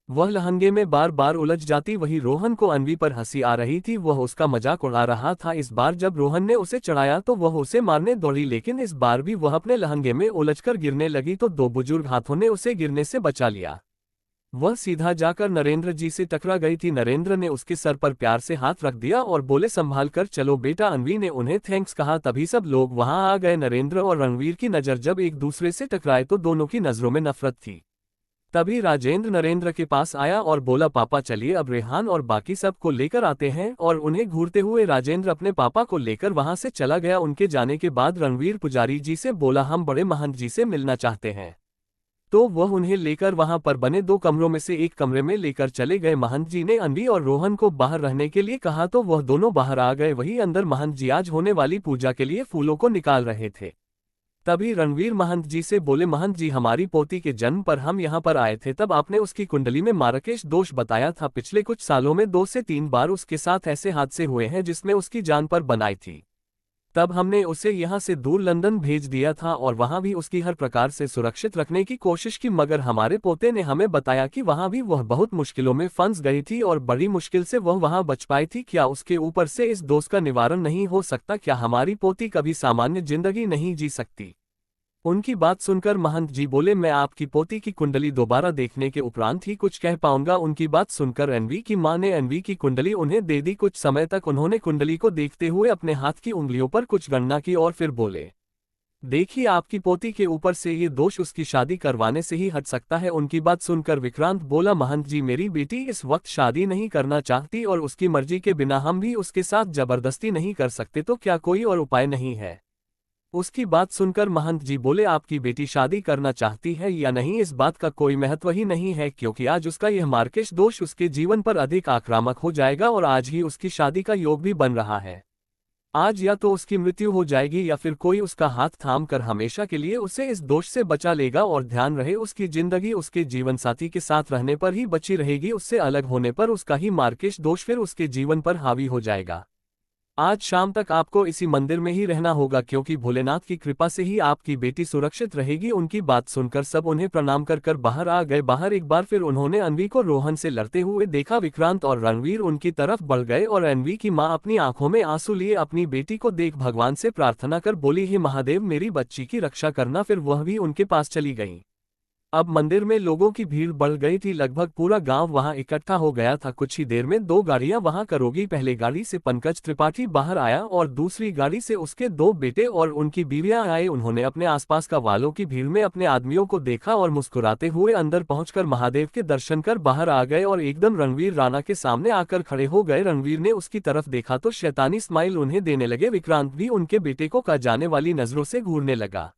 वह लहंगे में बार बार उलझ जाती। वही रोहन को अनवी पर हंसी आ रही थी, वह उसका मजाक उड़ा रहा था। इस बार जब रोहन ने उसे चढ़ाया तो वह उसे मारने दौड़ी, लेकिन इस बार भी वह अपने लहंगे में उलझकर गिरने लगी, तो 2 बुजुर्ग हाथों ने उसे गिरने से बचा लिया। वह सीधा जाकर नरेंद्र जी से टकरा गई थी। नरेंद्र ने उसके सर पर प्यार से हाथ रख दिया और बोले संभाल कर चलो बेटा। अनवी ने उन्हें थैंक्स कहा। तभी सब लोग वहां आ गए। नरेंद्र और रणवीर की नज़र जब एक दूसरे से टकराए तो दोनों की नज़रों में नफरत थी। तभी राजेंद्र नरेंद्र के पास आया और बोला पापा चलिए अब रेहान और बाकी सब को लेकर आते हैं। और उन्हें घूरते हुए राजेंद्र अपने पापा को लेकर वहां से चला गया। उनके जाने के बाद रणवीर पुजारी जी से बोला हम बड़े महंत जी से मिलना चाहते हैं, तो वह उन्हें लेकर वहां पर बने 2 कमरों में से एक कमरे में लेकर चले गए। महंत जी ने अनवी और रोहन को बाहर रहने के लिए कहा तो वह दोनों बाहर आ गए। वही अंदर महंत जी आज होने वाली पूजा के लिए फूलों को निकाल रहे थे। तभी रणवीर महंत जी से बोले महंत जी हमारी पोती के जन्म पर हम यहाँ पर आए थे, तब आपने उसकी कुंडली में मार्केश दोष बताया था। पिछले कुछ सालों में 2 से 3 बार उसके साथ ऐसे हादसे हुए हैं जिसमें उसकी जान पर बनाई थी। तब हमने उसे यहाँ से दूर लंदन भेज दिया था और वहाँ भी उसकी हर प्रकार से सुरक्षित रखने की कोशिश की, मगर हमारे पोते ने हमें बताया कि वहाँ भी वह बहुत मुश्किलों में फंस गई थी और बड़ी मुश्किल से वह वहाँ बच पाई थी। क्या उसके ऊपर से इस दोष का निवारण नहीं हो सकता? क्या हमारी पोती कभी सामान्य जिंदगी नहीं जी सकती? उनकी बात सुनकर महंत जी बोले मैं आपकी पोती की कुंडली दोबारा देखने के उपरांत ही कुछ कह पाऊंगा। उनकी बात सुनकर अनवी की मां ने अनवी की कुंडली उन्हें दे दी। कुछ समय तक उन्होंने कुंडली को देखते हुए अपने हाथ की उंगलियों पर कुछ गणना की और फिर बोले देखिए आपकी पोती के ऊपर से ये दोष उसकी शादी करवाने से ही हट सकता है। उनकी बात सुनकर विक्रांत बोला, महंत जी मेरी बेटी इस वक्त शादी नहीं करना चाहती और उसकी मर्जी के बिना हम भी उसके साथ जबरदस्ती नहीं कर सकते, तो क्या कोई और उपाय नहीं है? उसकी बात सुनकर महंत जी बोले, आपकी बेटी शादी करना चाहती है या नहीं इस बात का कोई महत्व ही नहीं है, क्योंकि आज उसका यह मार्केश दोष उसके जीवन पर अधिक आक्रामक हो जाएगा और आज ही उसकी शादी का योग भी बन रहा है। आज या तो उसकी मृत्यु हो जाएगी या फिर कोई उसका हाथ थाम कर हमेशा के लिए उसे इस दोष से बचा लेगा। और ध्यान रहे उसकी जिंदगी उसके जीवन साथी के साथ रहने पर ही बची रहेगी, उससे अलग होने पर उसका ही मार्केश दोष फिर उसके जीवन पर हावी हो जाएगा। आज शाम तक आपको इसी मंदिर में ही रहना होगा, क्योंकि भोलेनाथ की कृपा से ही आपकी बेटी सुरक्षित रहेगी। उनकी बात सुनकर सब उन्हें प्रणाम कर कर बाहर आ गए। बाहर एक बार फिर उन्होंने अनवी को रोहन से लड़ते हुए देखा। विक्रांत और रणवीर उनकी तरफ बढ़ गए और अनवी की मां अपनी आंखों में आंसू लिए अपनी बेटी को देख भगवान से प्रार्थना कर बोली, हे महादेव मेरी बच्ची की रक्षा करना। फिर वह भी उनके पास चली गई। अब मंदिर में लोगों की भीड़ बढ़ गई थी, लगभग पूरा गांव वहां इकट्ठा हो गया था। कुछ ही देर में दो गाड़ियां वहां करोगी। पहले गाड़ी से पंकज त्रिपाठी बाहर आया और दूसरी गाड़ी से उसके दो बेटे और उनकी बीवियां आए। उन्होंने अपने आसपास का वालों की भीड़ में अपने आदमियों को देखा और मुस्कुराते हुए अंदर पहुंचकर महादेव के दर्शन कर बाहर आ गए और एकदम रणवीर राणा के सामने आकर खड़े हो गए। रणवीर ने उसकी तरफ देखा तो शैतानी स्माइल उन्हें देने लगे। विक्रांत भी उनके बेटे को जाने वाली नजरों से घूरने लगा।